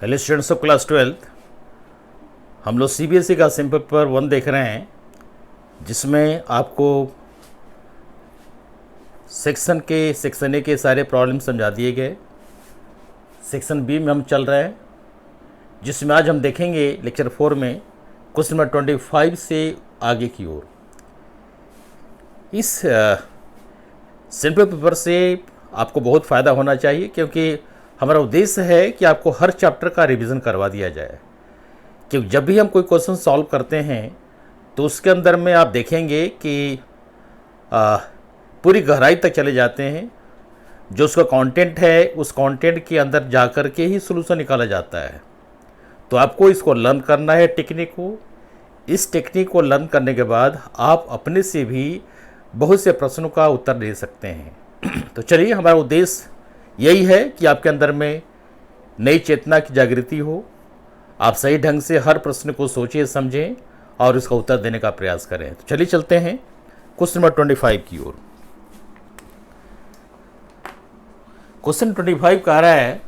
Hello students of class 12th। हम लोग CBSE का सेम पेपर 1 देख रहे हैं, जिसमें आपको सेक्शन ए के सारे प्रॉब्लम समझा दिए गए। सेक्शन बी में हम चल रहे हैं, जिसमें आज हम देखेंगे लेक्चर 4 में क्वेश्चन नंबर 25 से आगे की ओर। इस सेम पेपर से आपको बहुत फ़ायदा होना चाहिए, क्योंकि हमारा उद्देश्य है कि आपको हर चैप्टर का रिवीजन करवा दिया जाए। क्योंकि जब भी हम कोई क्वेश्चन सॉल्व करते हैं तो उसके अंदर में आप देखेंगे कि पूरी गहराई तक चले जाते हैं। जो उसका कंटेंट है, उस कंटेंट के अंदर जा कर के ही सॉल्यूशन निकाला जाता है। तो आपको इसको लर्न करना है, टेक्निक को। इस टेक्निक को लर्न करने के बाद आप अपने से भी बहुत से प्रश्नों का उत्तर दे सकते हैं। तो चलिए, हमारा उद्देश्य यही है कि आपके अंदर में नई चेतना की जागृति हो, आप सही ढंग से हर प्रश्न को सोचें, समझें और उसका उत्तर देने का प्रयास करें। तो चलिए चलते हैं क्वेश्चन नंबर 25 की ओर। क्वेश्चन 25 कह रहा है,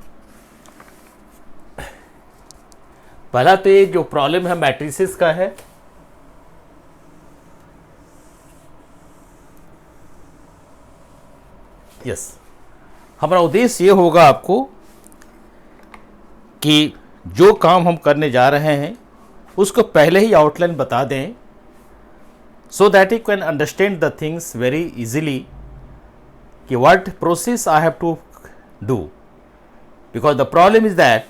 पहला तो ये जो प्रॉब्लम है मैट्रिसेस का है। यस, हमारा उद्देश्य ये होगा आपको कि जो काम हम करने जा रहे हैं उसको पहले ही आउटलाइन बता दें, so that you can understand the things very easily कि what process I have to do. Because the problem is that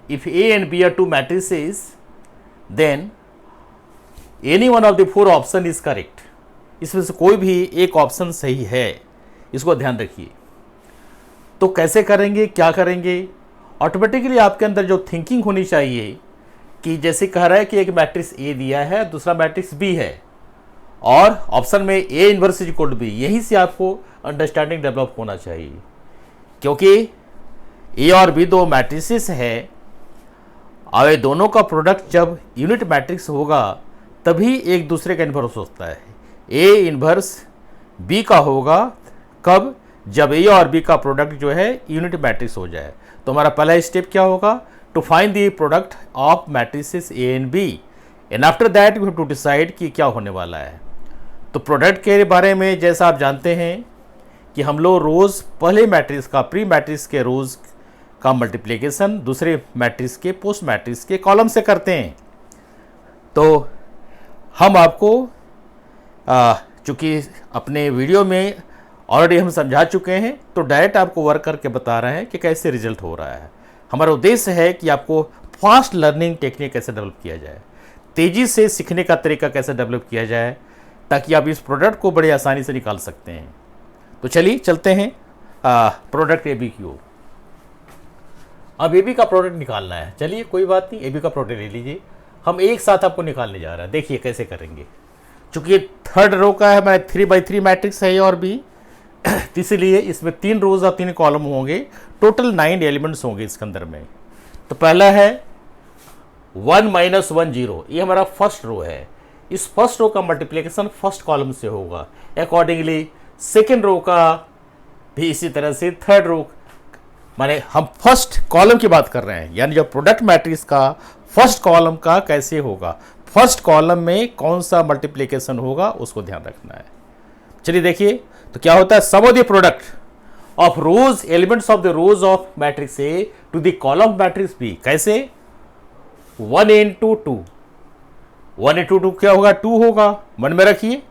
if A and B are two matrices, then any one of the 4 option is correct. इसमें से कोई भी एक option सही है, इसको ध्यान रखिए। तो कैसे करेंगे, क्या करेंगे? ऑटोमेटिकली आपके अंदर जो थिंकिंग होनी चाहिए कि जैसे कह रहा है कि एक मैट्रिक्स ए दिया है, दूसरा मैट्रिक्स बी है और ऑप्शन में A inverse is equal to B, यहीं से आपको अंडरस्टैंडिंग डेवलप होना चाहिए। क्योंकि ए और बी दो मैट्रिसेस है और ये दोनों का प्रोडक्ट जब यूनिट मैट्रिक्स होगा तभी एक दूसरे का इन्वर्स होता है। ए इन्वर्स बी का होगा कब? जब ए और बी का प्रोडक्ट जो है यूनिट मैट्रिक्स हो जाए। तो हमारा पहला स्टेप क्या होगा? To find the product of matrices A and B, and after that we have to decide कि क्या होने वाला है। तो प्रोडक्ट के बारे में जैसा आप जानते हैं कि हम लोग रोज़ पहले मैट्रिक्स का, प्री मैट्रिक्स के रोज़ का मल्टीप्लिकेशन दूसरे मैट्रिक्स के पोस्ट मैट्रिक्स के कॉलम से करते हैं। तो हम आपको चूँकि अपने वीडियो में ऑलरेडी हम समझा चुके हैं, तो डायरेक्ट आपको वर्क करके बता रहे हैं कि कैसे रिजल्ट हो रहा है। हमारा उद्देश्य है कि आपको फास्ट लर्निंग टेक्निक कैसे डेवलप किया जाए, तेज़ी से सीखने का तरीका कैसे डेवलप किया जाए, ताकि आप इस प्रोडक्ट को बड़ी आसानी से निकाल सकते हैं। तो चलिए चलते हैं प्रोडक्ट ए बी की ओर। अब ए बी का प्रोडक्ट निकालना है। चलिए कोई बात नहीं, ए बी का प्रोडक्ट ले लीजिए। हम एक साथ आपको निकालने जा रहे हैं। देखिए कैसे करेंगे। चूँकि थर्ड रो का है, मैं 3x3 मैट्रिक्स है ए और बी, इसलिए इसमें 3 रोज और 3 कॉलम होंगे। टोटल 9 एलिमेंट्स होंगे इसके अंदर में। तो पहला है 1 - 1 0, ये हमारा फर्स्ट रो है। इस फर्स्ट रो का मल्टीप्लिकेशन फर्स्ट कॉलम से होगा। अकॉर्डिंगली सेकेंड रो का भी इसी तरह से, थर्ड रो, माने हम फर्स्ट कॉलम की बात कर रहे हैं, यानी जो प्रोडक्ट मैट्रिक्स का फर्स्ट कॉलम का कैसे होगा, फर्स्ट कॉलम में कौन सा मल्टीप्लिकेशन होगा, उसको ध्यान रखना है। चलिए देखिए, तो क्या होता है? Sum of the product of rows, elements of the rows of matrix A to the column matrix B. कैसे? 1 into 2, 1 into 2 क्या होगा? 2 होगा। मन में रखिए,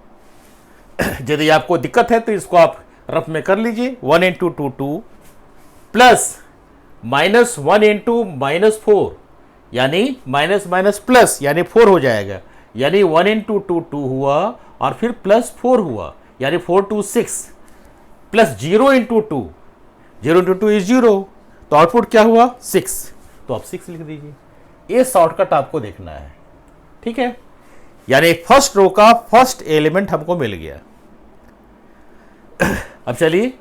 यदि आपको दिक्कत है तो इसको आप रफ में कर लीजिए। 1 into 2 2 प्लस -1 into -4, यानी माइनस माइनस प्लस, यानी 4 हो जाएगा। यानी 1 into 2 2 हुआ और फिर प्लस 4 हुआ, यानी 4 2 6, प्लस 0 into 2, 0 into 2 is 0, तो आउटपुट क्या हुआ? 6। तो आप 6 लिख दीजिए। ये शॉर्टकट आपको देखना है, ठीक है? यानी फर्स्ट रो का फर्स्ट एलिमेंट हमको मिल गया। अब चलिए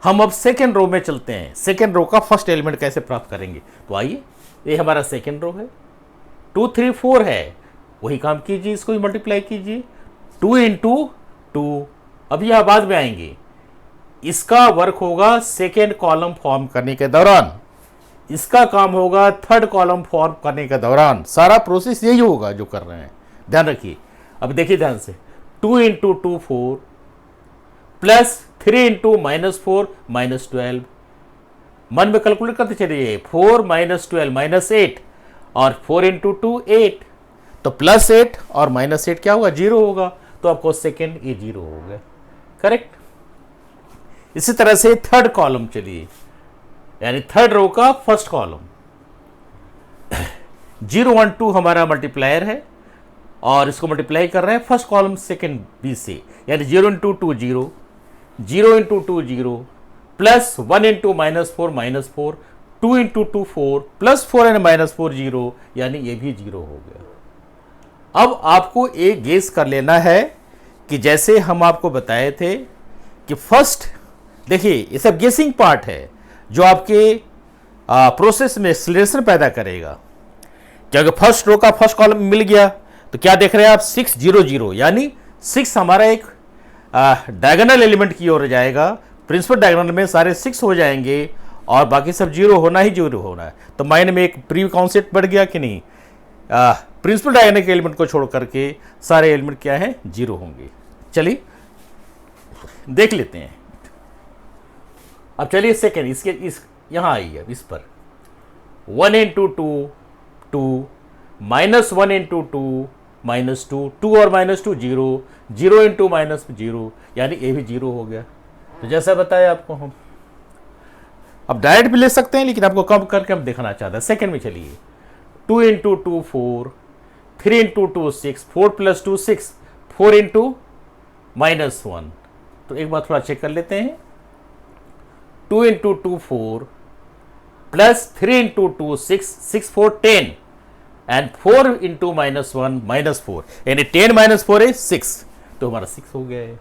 हम अब सेकेंड रो में चलते हैं। सेकेंड रो का फर्स्ट एलिमेंट कैसे प्राप्त करेंगे? तो आइए, ये हमारा सेकेंड रो है। 2 3 4 है, वही काम कीजिए, इसको ही मल्टीप्लाई कीजिए। 2 into 2, अब यह बाद में आएंगे। इसका वर्क होगा सेकेंड कॉलम फॉर्म करने के दौरान। इसका काम होगा थर्ड कॉलम फॉर्म करने के दौरान, सारा प्रोसेस यही होगा जो कर रहे हैं, ध्यान रखिए। अब देखिए ध्यान से, 2 इंटू 2 4 प्लस 3 इंटू -4 -12, मन में कैलकुलेट करते चलिए, 4 -12 -8 और 4 इंटू 2 8, तो +8 और -8 क्या होगा, 0 होगा, तो आपको सेकेंड ये 0 हो गया, करेक्ट। इसी तरह से थर्ड कॉलम चलिए, यानी थर्ड रो का फर्स्ट कॉलम 0 1 2 हमारा मल्टीप्लायर है और इसको मल्टीप्लाई कर रहे हैं फर्स्ट कॉलम सेकेंड बी से, यानी 0 into 2 0, 0 into 2 0 plus 1 into -4 -4, 2 into 2 4 plus 4 and -4 0, यानी ये भी 0 हो गया। अब आपको एक गेस कर लेना है कि जैसे हम आपको बताए थे कि फर्स्ट, देखिए ये सब गेसिंग पार्ट है जो आपके प्रोसेस में एक्सीलरेशन पैदा करेगा, क्योंकि फर्स्ट रो का फर्स्ट कॉलम मिल गया, तो क्या देख रहे हैं आप, 6 0 0, यानी 6 हमारा एक डायगोनल एलिमेंट की ओर जाएगा, प्रिंसिपल डायगोनल में सारे 6 हो जाएंगे और बाकी सब 0 होना ही 0 होना है। तो माइंड में एक प्री कॉन्सेप्ट बढ़ गया कि नहीं, प्रिंसिपल डायगोनल के एलिमेंट को छोड़ करके सारे एलिमेंट क्या है, 0 होंगे। चलिए देख लेते हैं। अब चलिए सेकेंड इसके इस यहां आइए, इस पर 1 इंटू 2 2 -1 इंटू 2 -2, 2 और -2 0, 0 इंटू -0, यानी ये भी 0 हो गया। तो जैसा बताया आपको हम, अब डायरेक्ट भी ले सकते हैं लेकिन आपको कम करके हम देखना चाहते हैं। सेकेंड में चलिए, 2 इंटू 2 4, 3 इंटू 2 6, 4 प्लस 2 6, 4 इंटू -1, तो एक बार थोड़ा चेक कर लेते हैं, 2 into 2 4 plus 3 into 2 6, 6 4 10 and 4 into -1 -4, यानी 10 -4 है 6, तो हमारा 6 हो गया है,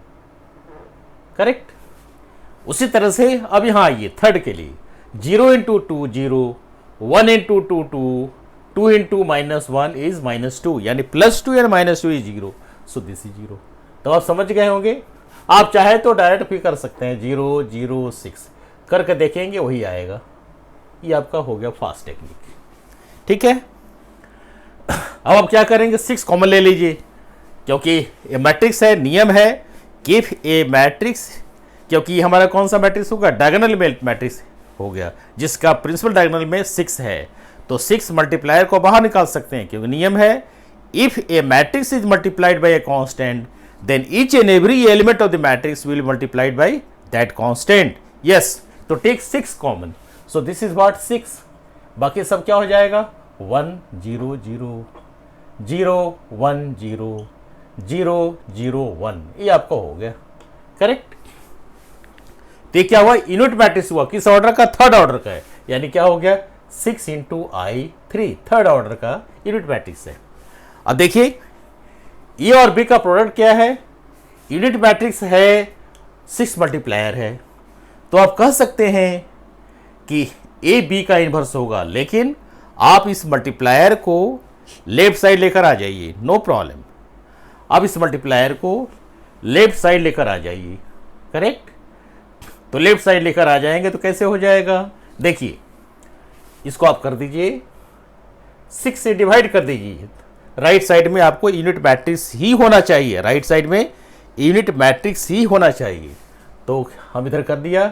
करेक्ट। उसी तरह से अब यहां आइए थर्ड के लिए, 0 इंटू 2 0, 1 इंटू 2 2, 2 इंटू -1 इज -2, यानी +2 and -2 is 0, so this is 0। तो आप समझ गए होंगे। आप चाहे तो डायरेक्ट भी कर सकते हैं, 0 0 6 करके देखेंगे वही आएगा। ये आपका हो गया फास्ट टेक्निक, ठीक है। अब आप क्या करेंगे, 6 कॉमन ले लीजिए, क्योंकि ये मैट्रिक्स है, नियम है कि ए मैट्रिक्स, क्योंकि हमारा कौन सा मैट्रिक्स होगा, डायगोनल मैट्रिक्स हो गया, जिसका प्रिंसिपल डायगोनल में 6 है, तो 6 मल्टीप्लायर को बाहर निकाल सकते हैं, क्योंकि नियम है if a matrix is multiplied by a constant then each and every element of the matrix will multiplied by that constant. Yes, तो take 6 common, so this is what 6, बाकी सब क्या हो जाएगा, 1 0 0 0 1 0 0 0 1, ये आपका हो गया, करेक्ट। तो क्या हुआ, यूनिट मैट्रिक्स हुआ, किस ऑर्डर का, थर्ड ऑर्डर का है, यानी क्या हो गया, 6 इंटू I3, थर्ड ऑर्डर का यूनिट मैट्रिक्स है। अब देखिए ए और बी का प्रोडक्ट क्या है, यूनिट मैट्रिक्स है, 6 मल्टीप्लायर है, तो आप कह सकते हैं कि ए बी का इन्वर्स होगा, लेकिन आप इस मल्टीप्लायर को लेफ्ट साइड लेकर आ जाइए, नो प्रॉब्लम। आप इस मल्टीप्लायर को लेफ्ट साइड लेकर आ जाइए, करेक्ट। तो लेफ्ट साइड लेकर आ जाएंगे तो कैसे हो जाएगा, देखिए इसको आप कर दीजिए 6 से डिवाइड कर दीजिए, राइट साइड में आपको यूनिट मैट्रिक्स ही होना चाहिए, राइट साइड में यूनिट मैट्रिक्स ही होना चाहिए। तो हम इधर कर दिया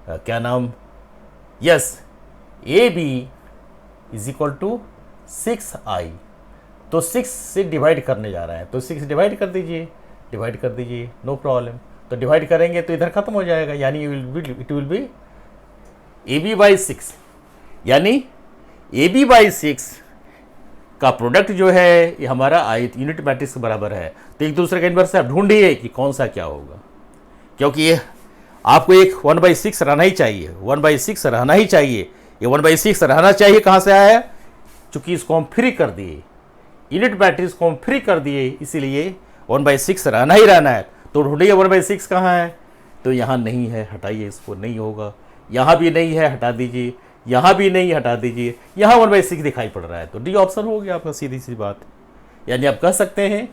क्या नाम, yes, A B is equal to 6I, तो 6 से डिवाइड करने जा रहा है, तो 6 डिवाइड कर दीजिए, नो प्रॉब्लम। तो डिवाइड करेंगे तो इधर खत्म हो जाएगा, यानी it will be A B by 6, यानी ए बी बाई 6 का प्रोडक्ट जो है ये हमारा यूनिट मैट्रिक्स के बराबर है। तो एक दूसरे के इन्वर्स आप ढूंढिए कि कौन सा क्या होगा, क्योंकि ये आपको एक 1/6 रहना ही चाहिए, 1/6 रहना ही चाहिए, ये 1/6 रहना चाहिए, कहाँ से आया, चूंकि इसको हम फ्री कर दिए, यूनिट मैट्रिक्स को हम फ्री कर दिए, इसीलिए 1/6 रहना ही रहना है। तो ढूंढिए 1/6 कहाँ है, तो यहाँ नहीं है, हटाइए इसको, नहीं होगा, यहाँ भी नहीं है, हटा दीजिए, यहाँ भी नहीं, हटा दीजिए, यहाँ 1/6 दिखाई पड़ रहा है, तो डी ऑप्शन हो गया आपका, सीधी सी बात। यानी आप कह सकते हैं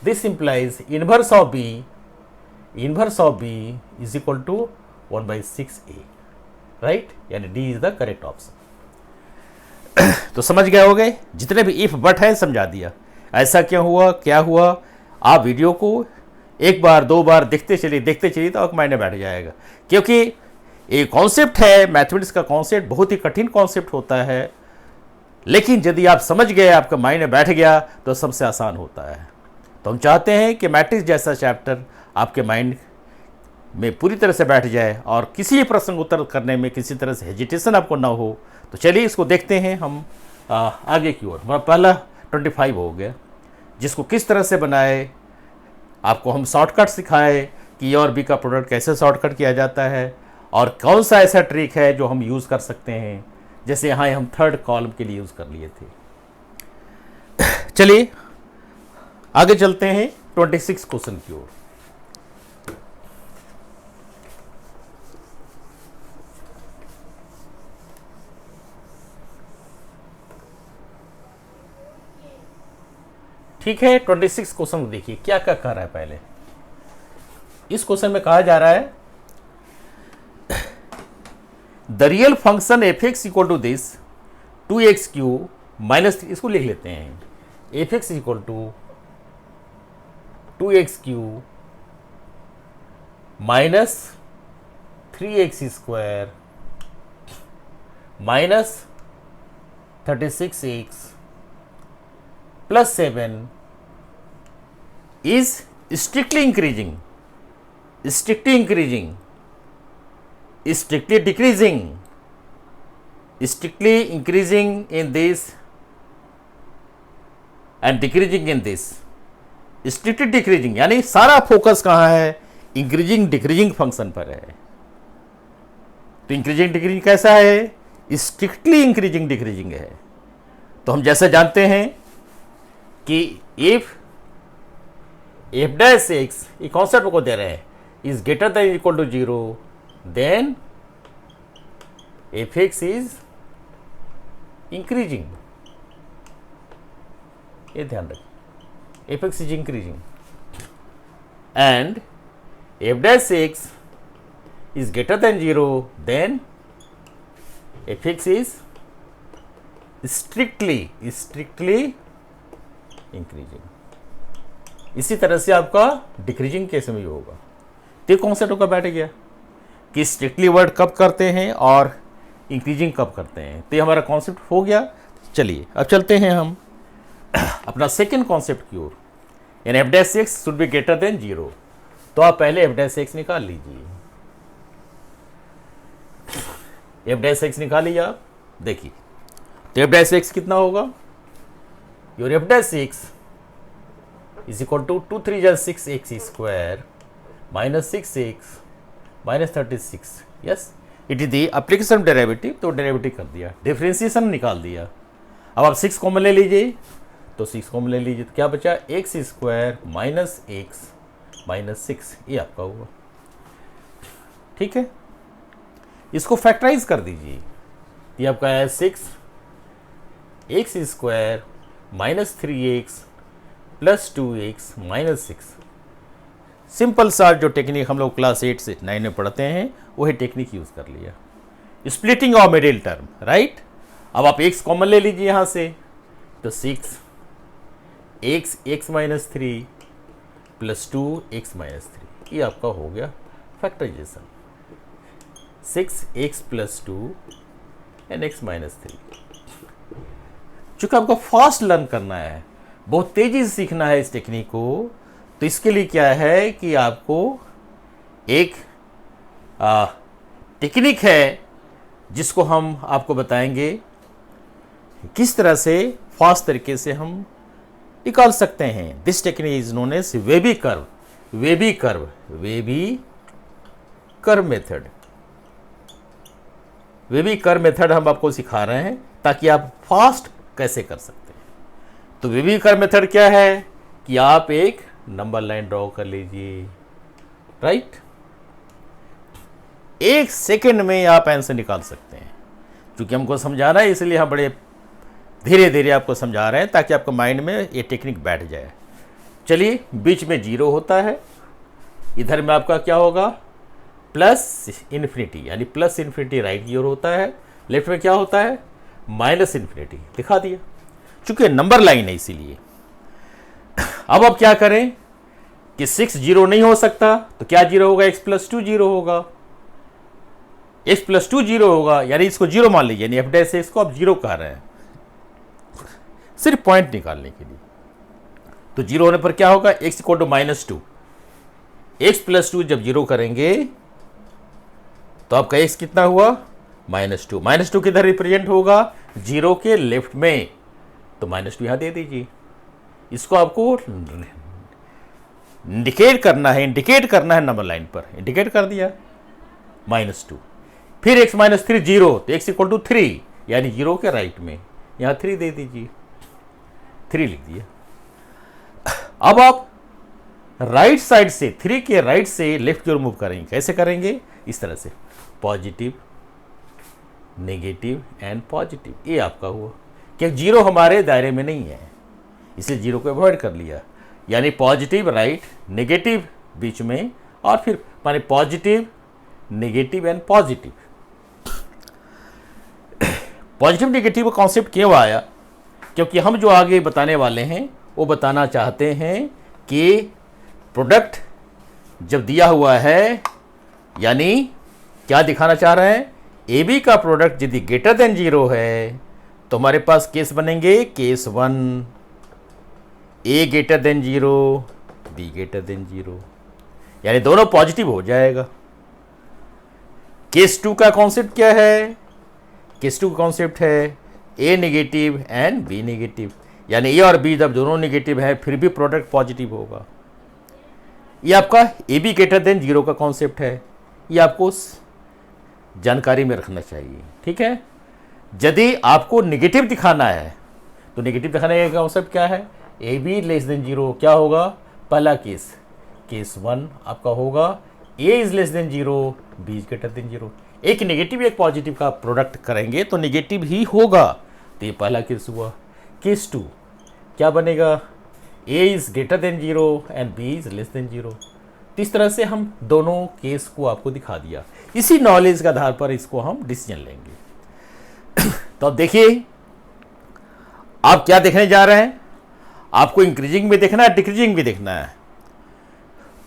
this implies inverse of B is equal to 1/6A। Right, यानी D is the correct option. तो समझ गए होगे, जितने भी इफ बट है समझा दिया, ऐसा क्यों हुआ, क्या हुआ। आप वीडियो को एक बार दो बार देखते चलिए तो आपको मायने बैठ जाएगा, क्योंकि एक कॉन्सेप्ट है मैथमेटिक्स का, कॉन्सेप्ट बहुत ही कठिन कॉन्सेप्ट होता है, लेकिन यदि आप समझ गए, आपका मायने बैठ गया तो सबसे आसान होता है। तो हम चाहते हैं कि मैट्रिक्स जैसा चैप्टर आपके माइंड में पूरी तरह से बैठ जाए और किसी प्रश्न को उत्तर करने में किसी तरह से हेजिटेशन आपको ना हो। तो चलिए इसको देखते हैं हम आगे की ओर। हमारा पहला 25 हो गया, जिसको किस तरह से बनाए, आपको हम शॉर्टकट सिखाए कि ए और बी का प्रोडक्ट कैसे शॉर्टकट किया जाता है और कौन सा ऐसा ट्रिक है जो हम यूज़ कर सकते हैं, जैसे यहाँ हम थर्ड कॉलम के लिए यूज़ कर लिए थे। चलिए आगे चलते हैं 26 क्वेश्चन की ओर। ठीक है, 26 क्वेश्चन को देखिए क्या क्या कह रहा है। पहले इस क्वेश्चन में कहा जा रहा है the real function F x equal to this 2x³ minus, इसको लिख लेते हैं, F x equal to 2x³ minus 3x² minus 36x plus 7 is strictly increasing, strictly increasing, strictly decreasing, strictly increasing in this and decreasing in this, strictly decreasing, यानी सारा focus कहाँ है, increasing decreasing function पर है। तो increasing decreasing कैसा है, strictly increasing decreasing है। तो हम जैसे जानते हैं कि इफ एफ डैश एक्स, ये कॉन्सेप्ट को दे रहे हैं, is greater than equal to 0, then F X is increasing. ये ध्यान रखिए, F X is increasing and F dash x is greater than 0, then F X is strictly increasing. इसी तरह से आपका डिक्रीजिंग केस में भी होगा। तो कॉन्सेप्ट होकर बैठ गया कि स्ट्रिक्टली वर्ड कब करते हैं और इंक्रीजिंग कब करते हैं। तो ये हमारा कॉन्सेप्ट हो गया। चलिए अब चलते हैं हम अपना सेकेंड कॉन्सेप्ट की ओर, यानी F dash x should be greater than 0। तो आप पहले एफ डैश एक्स निकाल लीजिए, एफ डैश एक्स निकाल लीजिए आप, देखिए तो एफ डैश एक्स कितना होगा, your F dash x is equal to 2 3 जा 6x² minus 6x minus 36। Yes, it is the application derivative. तो डेरिवेटिव कर दिया, डिफरेंशिएशन निकाल दिया। अब आप 6 कॉमन ले लीजिए, तो 6 कॉमन ले लीजिए तो क्या बचा, x² माइनस x माइनस 6, ये आपका हुआ। ठीक है, इसको फैक्टराइज कर दीजिए, ये आपका है 6x² minus 3x plus 2x minus 6। Simple सा जो टेक्निक हम लोग क्लास 8 से 9 में पढ़ते हैं वही टेक्निक यूज कर लिया, splitting of middle term, right. अब आप x कॉमन ले लीजिए यहाँ से, तो 6x minus 3 plus 2x minus 3, ये आपका हो गया factorisation, 6x plus 2 and x minus 3। चूंकि आपको फास्ट लर्न करना है, बहुत तेजी से सीखना है इस टेक्निक को, तो इसके लिए क्या है कि आपको एक टेक्निक है जिसको हम आपको बताएंगे किस तरह से फास्ट तरीके से हम निकाल सकते हैं। This technique is known as wavy curve method. Wavy curve method हम आपको सिखा रहे हैं ताकि आप फास्ट कैसे कर सकते हैं। तो वेबी कर्व मेथड क्या है कि आप एक नंबर लाइन ड्रॉ कर लीजिए, राइट। 1 सेकेंड में आप आंसर निकाल सकते हैं। क्योंकि हमको समझाना है इसलिए हम बड़े धीरे धीरे आपको समझा रहे हैं ताकि आपके माइंड में ये टेक्निक बैठ जाए। चलिए, बीच में 0 होता है, इधर में आपका क्या होगा, प्लस इन्फिनिटी, यानी प्लस इन्फिनिटी राइट की ओर होता है, लेफ्ट में क्या होता है माइनस इन्फिनिटी, दिखा दिया। चूंकि नंबर लाइन है इसीलिए। अब आप क्या करें कि 6 जीरो नहीं हो सकता, तो क्या जीरो होगा, x प्लस 2 जीरो होगा, x प्लस 2 जीरो होगा, यानी इसको जीरो मान लीजिए, यानी एफ डैश एक्स को आप जीरो कह रहे हैं सिर्फ पॉइंट निकालने के लिए। तो जीरो होने पर क्या होगा, x equal to -2, x plus 2 जब जीरो करेंगे तो आपका x कितना हुआ -2, -2 किधर रिप्रेजेंट होगा, जीरो के लेफ्ट में, तो -2 यहां दे दीजिए। इसको आपको इंडिकेट करना है नंबर लाइन पर, इंडिकेट कर दिया -2। फिर x -3 जीरो, तो x इक्वल टू 3, यानी जीरो के राइट में, यहां 3 दे दीजिए, 3 लिख दिया। अब आप राइट साइड से, 3 के राइट से लेफ्ट की ओर मूव करेंगे, कैसे करेंगे, इस तरह से, पॉजिटिव नेगेटिव एंड पॉजिटिव, ये आपका हुआ। कि जीरो हमारे दायरे में नहीं है, इसलिए जीरो को अवॉइड कर लिया, यानी पॉजिटिव राइट, नेगेटिव बीच में, और फिर माने positive negative and positive. Positive negative का कॉन्सेप्ट क्यों आया, क्योंकि हम जो आगे बताने वाले हैं वो बताना चाहते हैं कि प्रोडक्ट जब दिया हुआ है, यानी क्या दिखाना चाह रहे हैं, ए बी का प्रोडक्ट यदि ग्रेटर देन जीरो है तो हमारे पास केस बनेंगे, केस 1 ए greater than zero, B greater than zero, यानी दोनों पॉजिटिव हो जाएगा। केस 2 का कॉन्सेप्ट क्या है, केस 2 का कॉन्सेप्ट है ए नेगेटिव एंड बी नेगेटिव, यानी ए और बी जब दोनों नेगेटिव है फिर भी प्रोडक्ट पॉजिटिव होगा। ये आपका A B greater than zero का कॉन्सेप्ट है, ये आपको जानकारी में रखना चाहिए, ठीक है। यदि आपको नेगेटिव दिखाना है तो नेगेटिव दिखाने का कॉन्सेप्ट क्या है, A B less than zero, क्या होगा, पहला केस, केस 1 आपका होगा A is less than zero, B is greater than zero. एक नेगेटिव एक पॉजिटिव का प्रोडक्ट करेंगे तो नेगेटिव ही होगा, तो ये पहला केस हुआ। केस 2 क्या बनेगा, A is greater than zero and B is less than zero. तो इस तरह से हम दोनों केस को आपको दिखा दिया, इसी नॉलेज के आधार पर इसको हम डिसीजन लेंगे। तो अब देखिए आप क्या देखने जा रहे हैं, आपको इंक्रीजिंग भी देखना है, डिक्रीजिंग भी देखना है।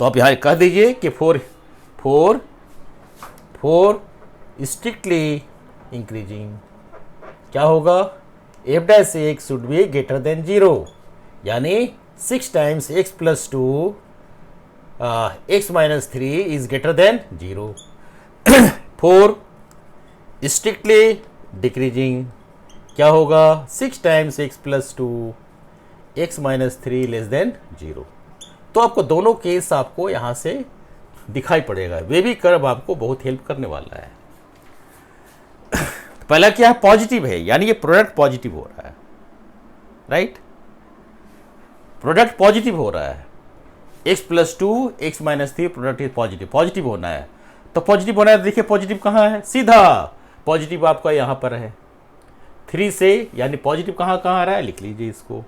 तो आप यहां कह दीजिए कि फोर स्ट्रिक्टली इंक्रीजिंग क्या होगा, F dash x should be greater than zero, यानी 6 times x plus 2 x minus 3 is greater than zero. 4 strictly decreasing क्या होगा, 6 times x plus 2 x minus 3 less than zero. तो आपको दोनों केस आपको यहां से दिखाई पड़ेगा, वे भी कर्व आपको बहुत हेल्प करने वाला है। पहला क्या है, पॉजिटिव है, यानी ये प्रोडक्ट पॉजिटिव हो रहा है, राइट, प्रोडक्ट पॉजिटिव हो रहा है, x plus 2 x minus 3 product positive होना है। तो पॉजिटिव होना है, देखिए पॉजिटिव कहाँ है, सीधा पॉजिटिव आपका यहाँ पर है 3 से, यानी पॉजिटिव कहाँ आ रहा है, लिख लीजिए इसको,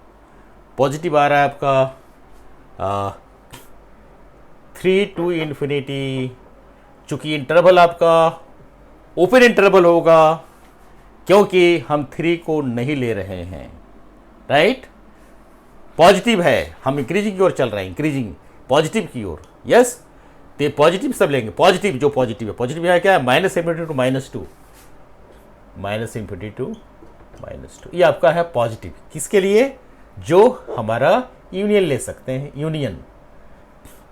पॉजिटिव आ रहा है आपका 3 टू इन्फिनिटी। चूंकि इंटरवल आपका ओपन इंटरवल होगा, क्योंकि हम 3 को नहीं ले रहे हैं, राइट, पॉजिटिव है, हम इंक्रीजिंग की ओर चल रहे हैं, इंक्रीजिंग पॉजिटिव की ओर, यस। तो पॉजिटिव सब लेंगे, पॉजिटिव जो पॉजिटिव है, पॉजिटिव है क्या है, -∞ टू -2, -∞ टू -2, ये आपका है पॉजिटिव। किसके लिए, जो हमारा यूनियन ले सकते हैं, यूनियन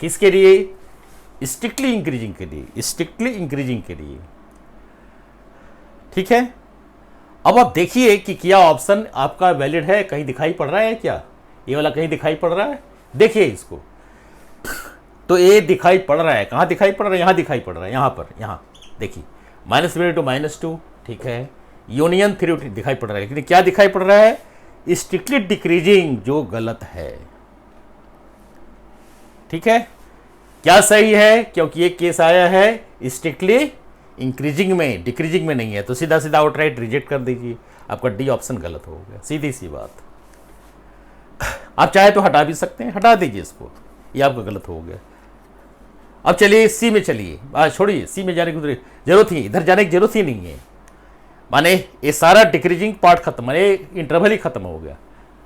किसके लिए, स्ट्रिक्टली इंक्रीजिंग के लिए, स्ट्रिक्टली इंक्रीजिंग के लिए, ठीक है। अब आप देखिए कि क्या ऑप्शन आपका वैलिड है, कहीं दिखाई पड़ रहा है क्या, ये वाला कहीं दिखाई पड़ रहा है, देखिए इसको, तो ये दिखाई पड़ रहा है, कहाँ दिखाई पड़ रहा है, यहाँ दिखाई पड़ रहा है, यहाँ पर, यहाँ देखिए -∞ टू -2, ठीक है, यूनियन 3 दिखाई पड़ रहा है, लेकिन क्या दिखाई पड़ रहा है, स्ट्रिक्टली डिक्रीजिंग, जो गलत है, ठीक है। क्या सही है, क्योंकि ये केस आया है स्ट्रिक्टली इंक्रीजिंग में, डिक्रीजिंग में नहीं है, तो सीधा सीधा आउटराइट रिजेक्ट कर दीजिए, आपका डी ऑप्शन गलत हो गया, सीधी सी बात। आप चाहे तो हटा भी सकते हैं, हटा दीजिए इसको, ये आपका गलत हो गया। अब चलिए सी में चलिए, छोड़िए सी में जाने की जरूरत ही, इधर जाने की जरूरत ही नहीं है। माने ये सारा डिक्रीजिंग पार्ट खत्म, माने इंटरवल ही खत्म हो गया।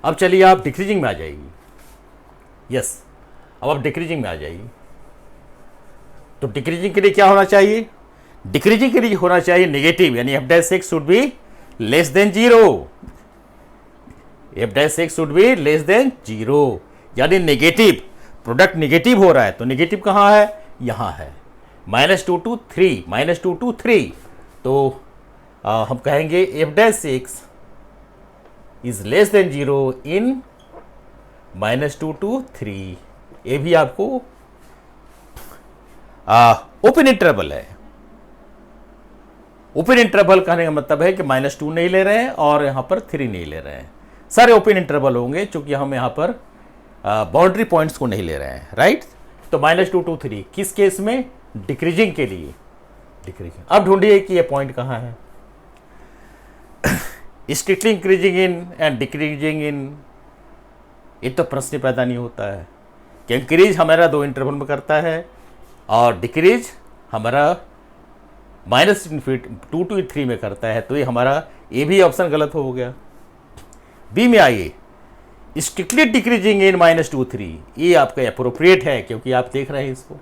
अब चलिए आप डिक्रीजिंग में आ जाइए। यस, अब आप डिक्रीजिंग में आ जाइए। तो डिक्रीजिंग के लिए क्या होना चाहिए? डिक्रीजिंग के लिए होना चाहिए नेगेटिव, यानी f'(x) should be less then 0। f'(x) should be less then 0, यानी नेगेटिव, प्रोडक्ट नेगेटिव हो रहा है। तो नेगेटिव कहाँ है? यहाँ है, -2 to 3, -2 to 3। तो हम कहेंगे f'(x) is less then 0 in -2 to 3। ये भी आपको ओपन इंटरवल है। ओपन इंटरवल कहने का मतलब है कि -2 नहीं ले रहे हैं और यहां पर 3 नहीं ले रहे हैं, सारे ओपन इंटरवल होंगे, चूंकि हम यहां पर बाउंड्री पॉइंट्स को नहीं ले रहे हैं, राइट। तो -2 to 3 किस केस में? डिक्रीजिंग के लिए, डिक्रीजिंग। अब ढूंढिए कि ये पॉइंट कहां है। Strictly increasing in and decreasing in, ये तो प्रश्न पैदा नहीं होता है कि इंक्रीज हमारा 2 इंटरवल में करता है और डिक्रीज हमारा -2 to 3 में करता है। तो ये हमारा ये भी ऑप्शन गलत हो गया। बी में आइए, स्ट्रिक्टली डिक्रीजिंग इन -2 3, ये आपका अप्रोप्रिएट है क्योंकि आप देख रहे हैं इसको।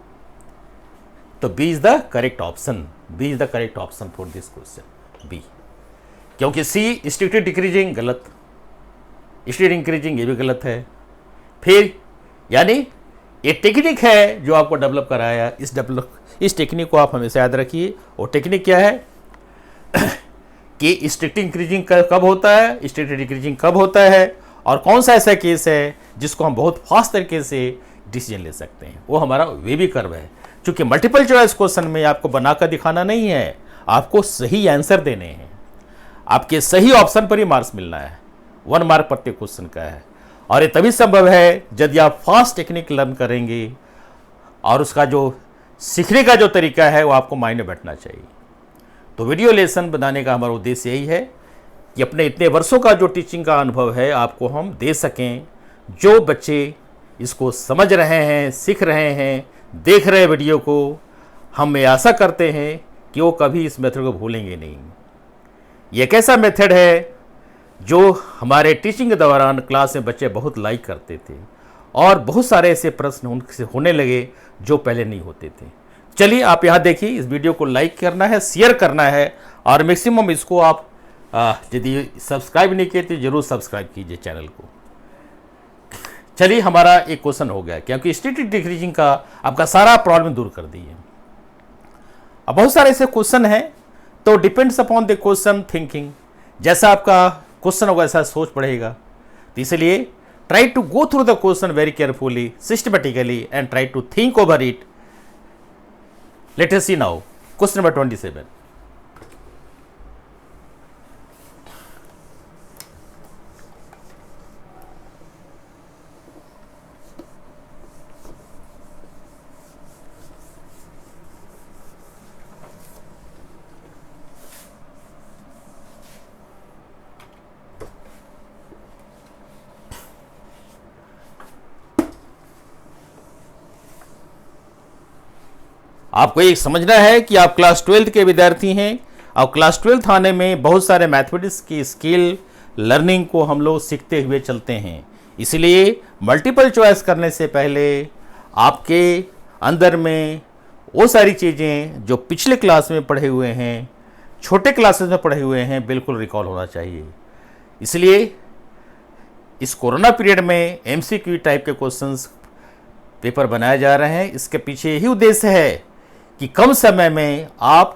तो B is the correct option, B is the correct option for this question, B. क्योंकि सी स्ट्रिक्टली डिक्रीजिंग गलत, स्ट्रिक्टली इंक्रीजिंग ये भी गलत है। फिर यानी ये टेक्निक है जो आपको डेवलप कराया, इस टेक्निक को आप हमेशा याद रखिए। और टेक्निक क्या है कि स्ट्रिक्ट इंक्रीजिंग कब होता है, स्ट्रिक्ट डिक्रीजिंग कब होता है, और कौन सा ऐसा केस है जिसको हम बहुत फास्ट तरीके से डिसीजन ले सकते हैं, वो हमारा वेवी कर्व है। क्योंकि मल्टीपल चॉइस क्वेश्चन में आपको बनाकर दिखाना नहीं है, आपको सही आंसर देने हैं, आपके सही ऑप्शन पर ही मार्क्स मिलना है। 1 मार्क प्रत्येक क्वेश्चन का है, और ये तभी संभव है यदि आप फास्ट टेक्निक लर्न करेंगे और उसका जो सीखने का जो तरीका है वो आपको माइंड में बैठना चाहिए। तो वीडियो लेसन बनाने का हमारा उद्देश्य यही है कि अपने इतने वर्षों का जो टीचिंग का अनुभव है आपको हम दे सकें। जो बच्चे इसको समझ रहे हैं, सीख रहे हैं, देख रहे हैं वीडियो को, हम ये आशा करते हैं कि वो कभी इस मेथड को भूलेंगे नहीं। ये एक ऐसा मेथड है जो हमारे टीचिंग के दौरान क्लास में बच्चे बहुत लाइक करते थे, और बहुत सारे ऐसे प्रश्न उनसे होने लगे जो पहले नहीं होते थे। चलिए आप यहाँ देखिए, इस वीडियो को लाइक करना है, शेयर करना है, और मैक्सिमम इसको आप यदि सब्सक्राइब नहीं किए तो जरूर सब्सक्राइब कीजिए चैनल को। चलिए हमारा एक क्वेश्चन हो गया, क्योंकि स्ट्रिक्ट डिक्रीजिंग का आपका सारा प्रॉब्लम दूर कर दिए। अब बहुत सारे ऐसे क्वेश्चन हैं, तो depends upon the question thinking, जैसा आपका क्वेश्चन होगा ऐसा सोच पड़ेगा। तो इसलिए try to go through the question very carefully, systematically, and try to think over it. Let us see now question number 27। आपको एक समझना है कि आप क्लास 12th के विद्यार्थी हैं, और क्लास 12th आने में बहुत सारे मैथमेटिक्स की स्किल लर्निंग को हम लोग सीखते हुए चलते हैं। इसलिए मल्टीपल चॉइस करने से पहले आपके अंदर में वो सारी चीज़ें जो पिछले क्लास में पढ़े हुए हैं, छोटे क्लासेस में पढ़े हुए हैं, बिल्कुल रिकॉल होना चाहिए। इसलिए इस कोरोना पीरियड में MCQ टाइप के क्वेश्चंस पेपर बनाए जा रहे हैं। इसके पीछे यही उद्देश्य है कि कम समय में आप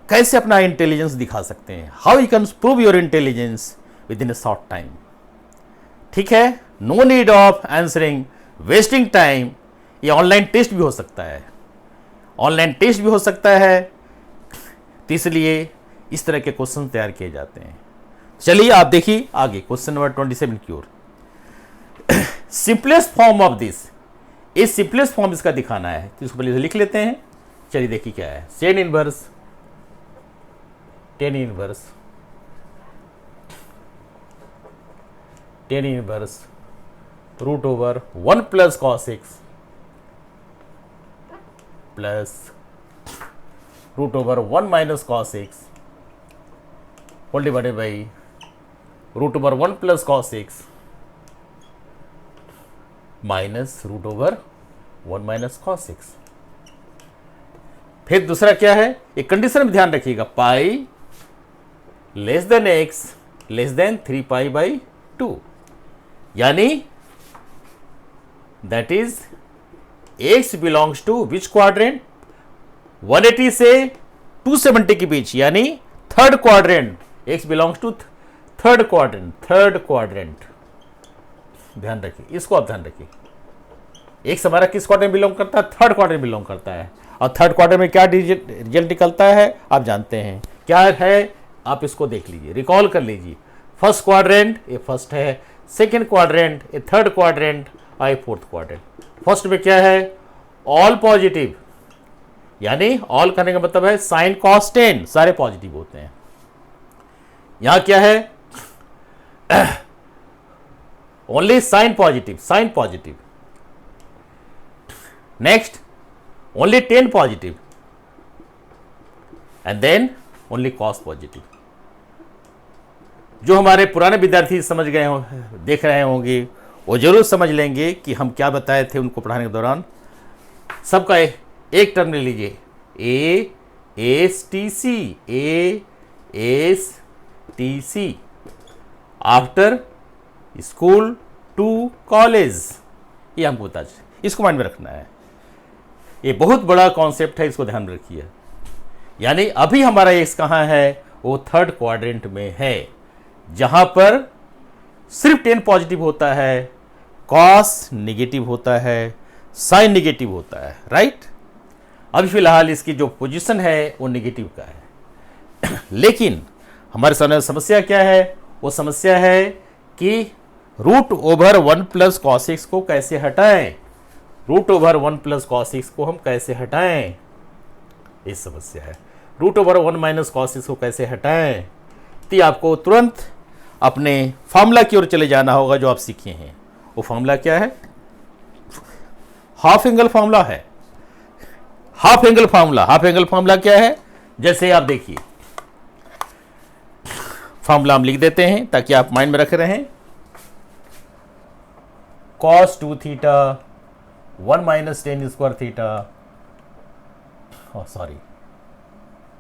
कैसे अपना इंटेलिजेंस दिखा सकते हैं, how you can prove your intelligence within a short time. ठीक है, no need of answering wasting time. ये ऑनलाइन टेस्ट भी हो सकता है, ऑनलाइन टेस्ट भी हो सकता है, तो इसलिए इस तरह के क्वेश्चन तैयार किए जाते हैं। चलिए आप देखिए आगे क्वेश्चन नंबर 27 की ओर। सिंपलेस्ट फॉर्म ऑफ दिस, ये सिंपलेस्ट फॉर्म इसका दिखाना है, तो इसको पहले लिख लेते हैं। चलिए देखिए क्या है, tan inverse √1 + cos x plus root over 1 minus cos X whole divided by root over 1 plus cos X minus root over 1 minus cos X. फिर दूसरा क्या है, एक कंडीशन में ध्यान रखिएगा, pi less than X less than 3 pi by 2, यानी that is X belongs to which quadrant, 180 से 270 के बीच, यानी third quadrant. X belongs to third quadrant. ध्यान रखिए, इसको आप ध्यान रखिए। एक्स हमारा किस क्वाड्रेंट बिलोंग करता है, थर्ड क्वाड्रेंट बिलोंग करता है। और थर्ड क्वाड्रेंट में क्या रिजल्ट निकलता है आप जानते हैं क्या है, आप इसको देख लीजिए, रिकॉल कर लीजिए। फर्स्ट क्वाड्रेंट ये फर्स्ट है, सेकंड क्वाड्रेंट ये थर्ड क्वाड्रेंट और ये फोर्थ क्वाड्रेंट। फर्स्ट में क्या है, ऑल पॉजिटिव, यानी ऑल करने का मतलब है साइन कॉस टेन सारे पॉजिटिव होते हैं। यहां क्या है, only sine positive. Next only 10 positive and then only cos positive. जो हमारे पुराने विद्यार्थी समझ गए हो, देख रहे होंगे, वो जरूर समझ लेंगे कि हम क्या बताए थे उनको पढ़ाने के दौरान। सबका एक टर्म ले लीजिए, ASTC after school to college, ये हमको बता, इसको माइंड में रखना है। ये बहुत बड़ा कॉन्सेप्ट है, इसको ध्यान में रखिए। यानी अभी हमारा एक्स कहाँ है, वो थर्ड क्वाड्रेंट में है, जहां पर सिर्फ 10 पॉजिटिव होता है, कॉस नेगेटिव होता है, साइन नेगेटिव होता है, राइट। अभी फिलहाल इसकी जो पोजीशन है वो नेगेटिव का है। लेकिन हमारे सामने समस्या क्या है, वो समस्या है कि root over 1 plus cos x को कैसे हटाएं, root over 1 plus cos x को हम कैसे हटाएं, ये समस्या है। Root over 1 minus cos x को कैसे हटाएं, तो आपको तुरंत अपने फार्मूला की ओर चले जाना होगा जो आप सीखे हैं। वो फार्मूला क्या है, हाफ एंगल फार्मूला है। हाफ एंगल फार्मूला क्या है, जैसे आप देखिए, फार्मूला हम लिख देते हैं ताकि आप माइंड में रख रहे हैं। cos 2 theta 1 minus ten square theta, sorry,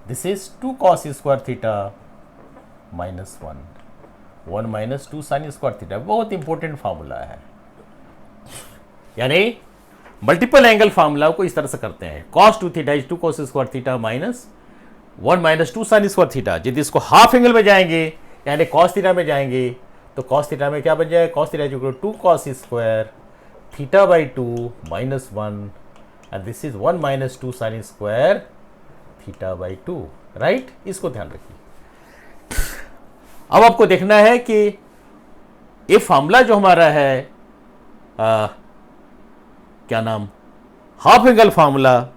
this is 2 cos square theta minus 1 minus 2 sine square theta. बहुत इंपॉर्टेंट फार्मूला है, यानी मल्टीपल एंगल फार्मूला को इस तरह से करते हैं। cos 2 theta is 2 cos square theta minus 1 minus 2 sine square theta. यदि इसको हाफ एंगल में जाएंगे, यानी cos थीटा में जाएंगे, तो cos थीटा में क्या बन जाएगा, cos theta equal to 2 cos square theta by 2 minus 1 and this is 1 minus 2 sine square theta by 2, right. इसको ध्यान रखिए। अब आपको देखना है कि ये फार्मूला जो हमारा है, क्या नाम, हाफ एंगल फार्मूला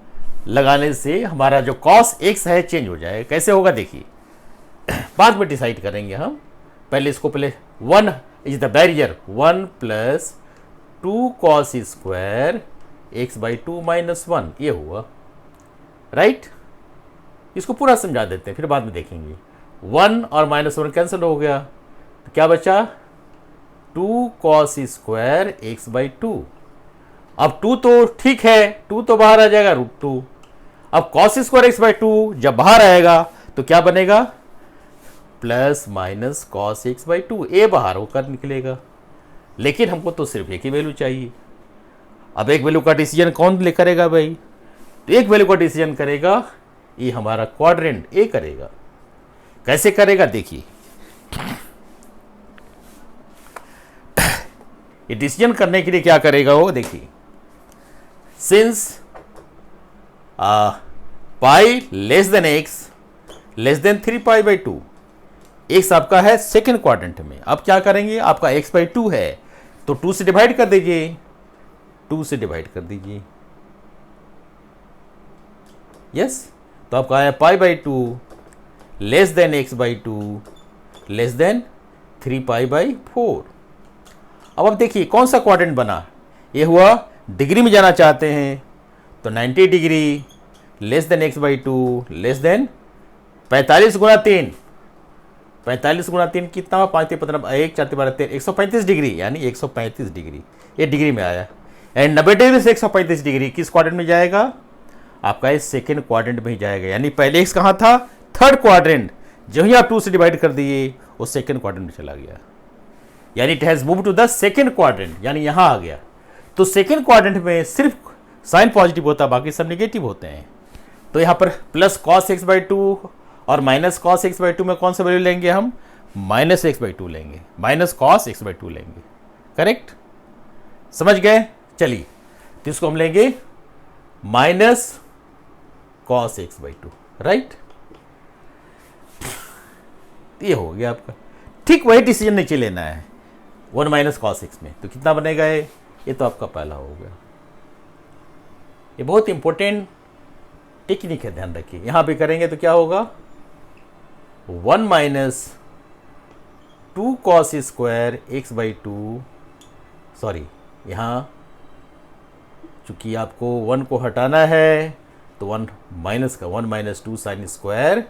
लगाने से हमारा जो cos x है चेंज हो जाए। कैसे होगा देखिए, बाद में डिसाइड करेंगे हम। पहले इसको 1 is the barrier, 1 plus 2 cos square x by 2 minus 1, ये हुआ, राइट। इसको पूरा समझा देते हैं, फिर बाद में देखेंगे। 1 और माइनस 1 कैंसिल हो गया, तो क्या बचा, 2 cos स्क्वायर x बाई 2। अब 2 तो ठीक है, 2 तो बाहर आ जाएगा, रूट 2। अब cos स्क्वायर x बाई 2 जब बाहर आएगा तो क्या बनेगा, plus minus cos x by 2, ए बाहर होकर निकलेगा। लेकिन हमको तो सिर्फ एक ही वैल्यू चाहिए। अब एक वैल्यू का डिसीजन कौन ले करेगा भाई, तो एक वैल्यू का डिसीजन करेगा ये हमारा क्वाड्रेंट ए करेगा। कैसे करेगा देखिए, ये डिसीजन करने के लिए क्या करेगा वो देखिए। Since pi less than X less than 3 pi by 2, x आपका है सेकेंड क्वाड्रेंट में। अब क्या करेंगे, आपका x बाई 2 है तो 2 से डिवाइड कर दीजिए, 2 से डिवाइड कर दीजिए, यस। तो आपका आया पाई by 2 less than x by 2 less than 3 pi by 4। अब देखिए कौन सा क्वाड्रेंट बना, ये हुआ डिग्री में जाना चाहते हैं तो 90 degree less than x by to less than 45 गुणा 3, 45 गुणा 3 कितना हुआ, 5 15 1 4 12 13, 135 डिग्री, यानी 135 डिग्री, ये डिग्री में आया। एंड 90 डिग्री से 135 डिग्री किस क्वाड्रेंट में जाएगा, आपका इस सेकेंड क्वाड्रेंट में ही जाएगा। यानी पहले x कहाँ था, थर्ड क्वाड्रेंट, जो ही आप 2 से डिवाइड कर दिए वो सेकेंड क्वाड्रेंट में चला गया, यानी it has move to the second quadrant, यानी यहाँ आ गया। तो सेकेंड क्वाड्रेंट में सिर्फ साइन पॉजिटिव होता है, बाकी सब नेगेटिव होते हैं। तो यहाँ पर plus cos x by two और minus cos x by two में कौन सा वैल्यू लेंगे हम, माइनस एक्स बाई टू लेंगे, minus cos x by two लेंगे। करेक्ट, समझ गए। चलिए तो इसको हम लेंगे minus cos x by two, right. ये हो गया आपका। ठीक वही डिसीजन नीचे लेना है 1 माइनस कॉस एक्स में, तो कितना बनेगा ये तो आपका पहला हो गया। ये बहुत इंपॉर्टेंट टेक्निक है, ध्यान रखिए। यहां भी करेंगे तो क्या होगा, 1 minus 2 cos square x by to, sorry यहां चूंकि आपको 1 को हटाना है तो 1 माइनस का 1 minus 2 sine square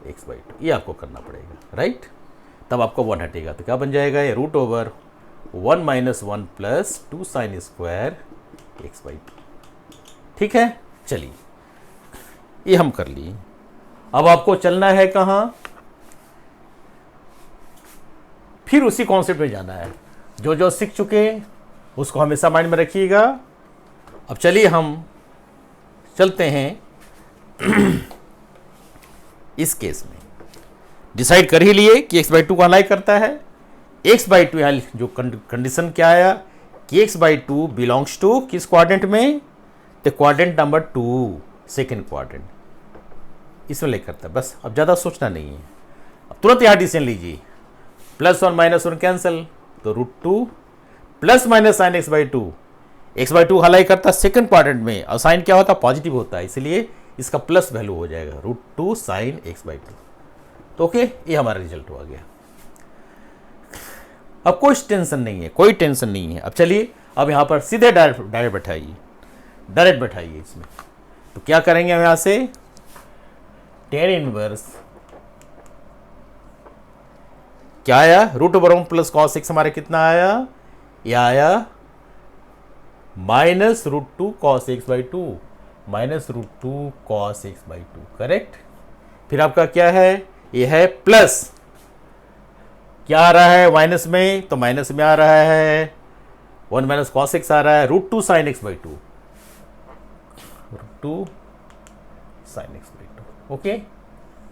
x by two, ये आपको करना पड़ेगा, राइट। तब आपको 1 हटेगा तो क्या बन जाएगा, ये root over 1 minus 1 plus 2 sine square x by two. ठीक है, चलिए ये हम कर लिए। अब आपको चलना है कहाँ, फिर उसी कॉन्सेप्ट में जाना है। जो जो सीख चुके उसको हमेशा माइंड में रखिएगा। अब चलिए हम चलते हैं इस केस में। डिसाइड कर ही लिए कि x बाई टू को अलाइ करता है। x बाई टू यहाँ जो कंडीशन क्या आया कि x by two belongs to किस क्वाड्रेंट में, तो क्वाड्रेंट नंबर 2, सेकेंड क्वाड्रेंट, इसमें लेकर करता है। बस अब ज़्यादा सोचना नहीं है, अब तुरंत यहाँ डिसीजन लीजिए। प्लस 1 माइनस 1 कैंसिल, तो root 2 plus minus sine x by two, x by two अलाइ करता सेकेंड क्वाड्रेंट में, और साइन क्या होता है, पॉजिटिव होता है, इसलिए इसका प्लस वैल्यू हो जाएगा root 2 sine x by two. तो ओके, ये हमारा रिजल्ट हो गया। अब कोई टेंशन नहीं है, कोई टेंशन नहीं है। अब चलिए अब यहाँ पर सीधे डायरेक्ट बैठाइए इसमें। तो क्या करेंगे हम यहाँ से, टेन इनवर्स क्या आया, root over 1 plus cos x हमारे कितना आया, ये आया minus root 2 cos x by two, minus root 2 cos x by two. Correct. फिर आपका क्या है, ये है प्लस, क्या आ रहा है माइनस में, तो माइनस में आ रहा है 1 माइनस कॉस एक्स आ रहा है, root 2 sine x by two, root 2 sine x by two. Okay,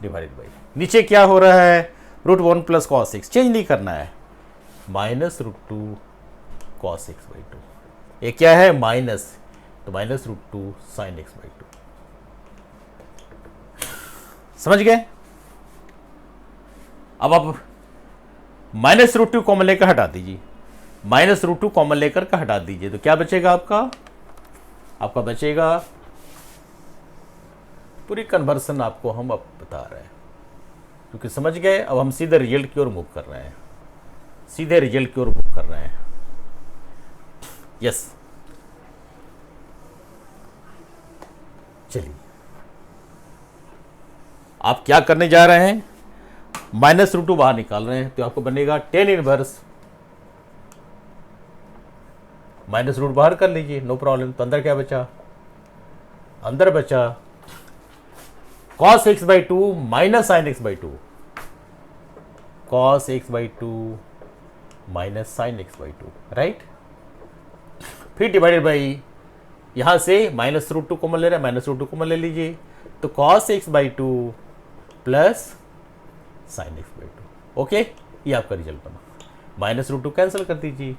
divided by नीचे क्या हो रहा है, root 1 plus cos x, change नहीं करना है, minus root 2 cos x by two. ये क्या है माइनस, तो minus root 2 sine x by two. समझ गए। अब आप माइनस रूट 2 कॉमन लेकर हटा दीजिए, माइनस रूट 2 कॉमन लेकर का हटा दीजिए, तो क्या बचेगा आपका बचेगा, पूरी कन्वर्सन आपको हम अब बता रहे हैं, क्योंकि समझ गए। अब हम सीधे रिजल्ट की ओर मूव कर रहे हैं, सीधे रिजल्ट की ओर मूव कर रहे हैं। यस, चलिए आप क्या करने जा रहे हैं, माइनस रूट 2 बाहर निकाल रहे हैं, तो आपको बनेगा टेन इनवर्स, माइनस रूट बाहर कर लीजिए, नो प्रॉब्लम। तो अंदर क्या बचा, अंदर बचा cos x by two minus sine x by to, cos x by two minus sine x by two, right. फिर डिवाइडेड बाई, यहां से माइनस रूट 2 कॉमन ले रहे हैं, माइनस रूट 2 कॉमन ले लीजिए, तो cos x by two plus sine x by two. Okay, ये आपका रिजल्ट बना। माइनस रूट 2 कैंसिल कर दीजिए,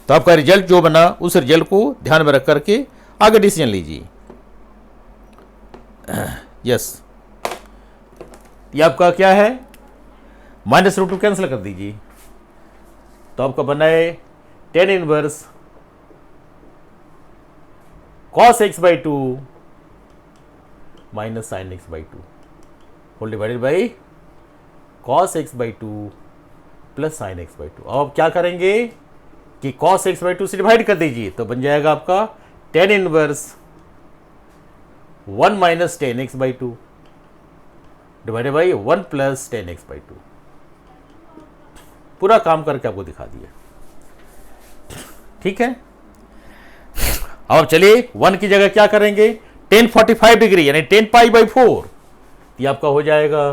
तो आपका रिजल्ट जो बना उस रिजल्ट को ध्यान में रख करके आगे डिसीजन लीजिए। यस, ये आपका क्या है, माइनस रूट 2 कैंसिल कर दीजिए, तो आपका बना है tan inverse cos x by two minus sine x by two whole divided by cos x by two plus sine x by two. अब आप क्या करेंगे कि कॉस एक्स बाई टू से डिवाइड कर दीजिए, तो बन जाएगा आपका tan inverse 1 minus 10x by 2 divided by 1 plus 10x by 2। पूरा काम करके आपको दिखा दिया, ठीक है। अब चलिए 1 की जगह क्या करेंगे, 1045 डिग्री यानी 10 पाई बाई 4, ये आपका हो जाएगा,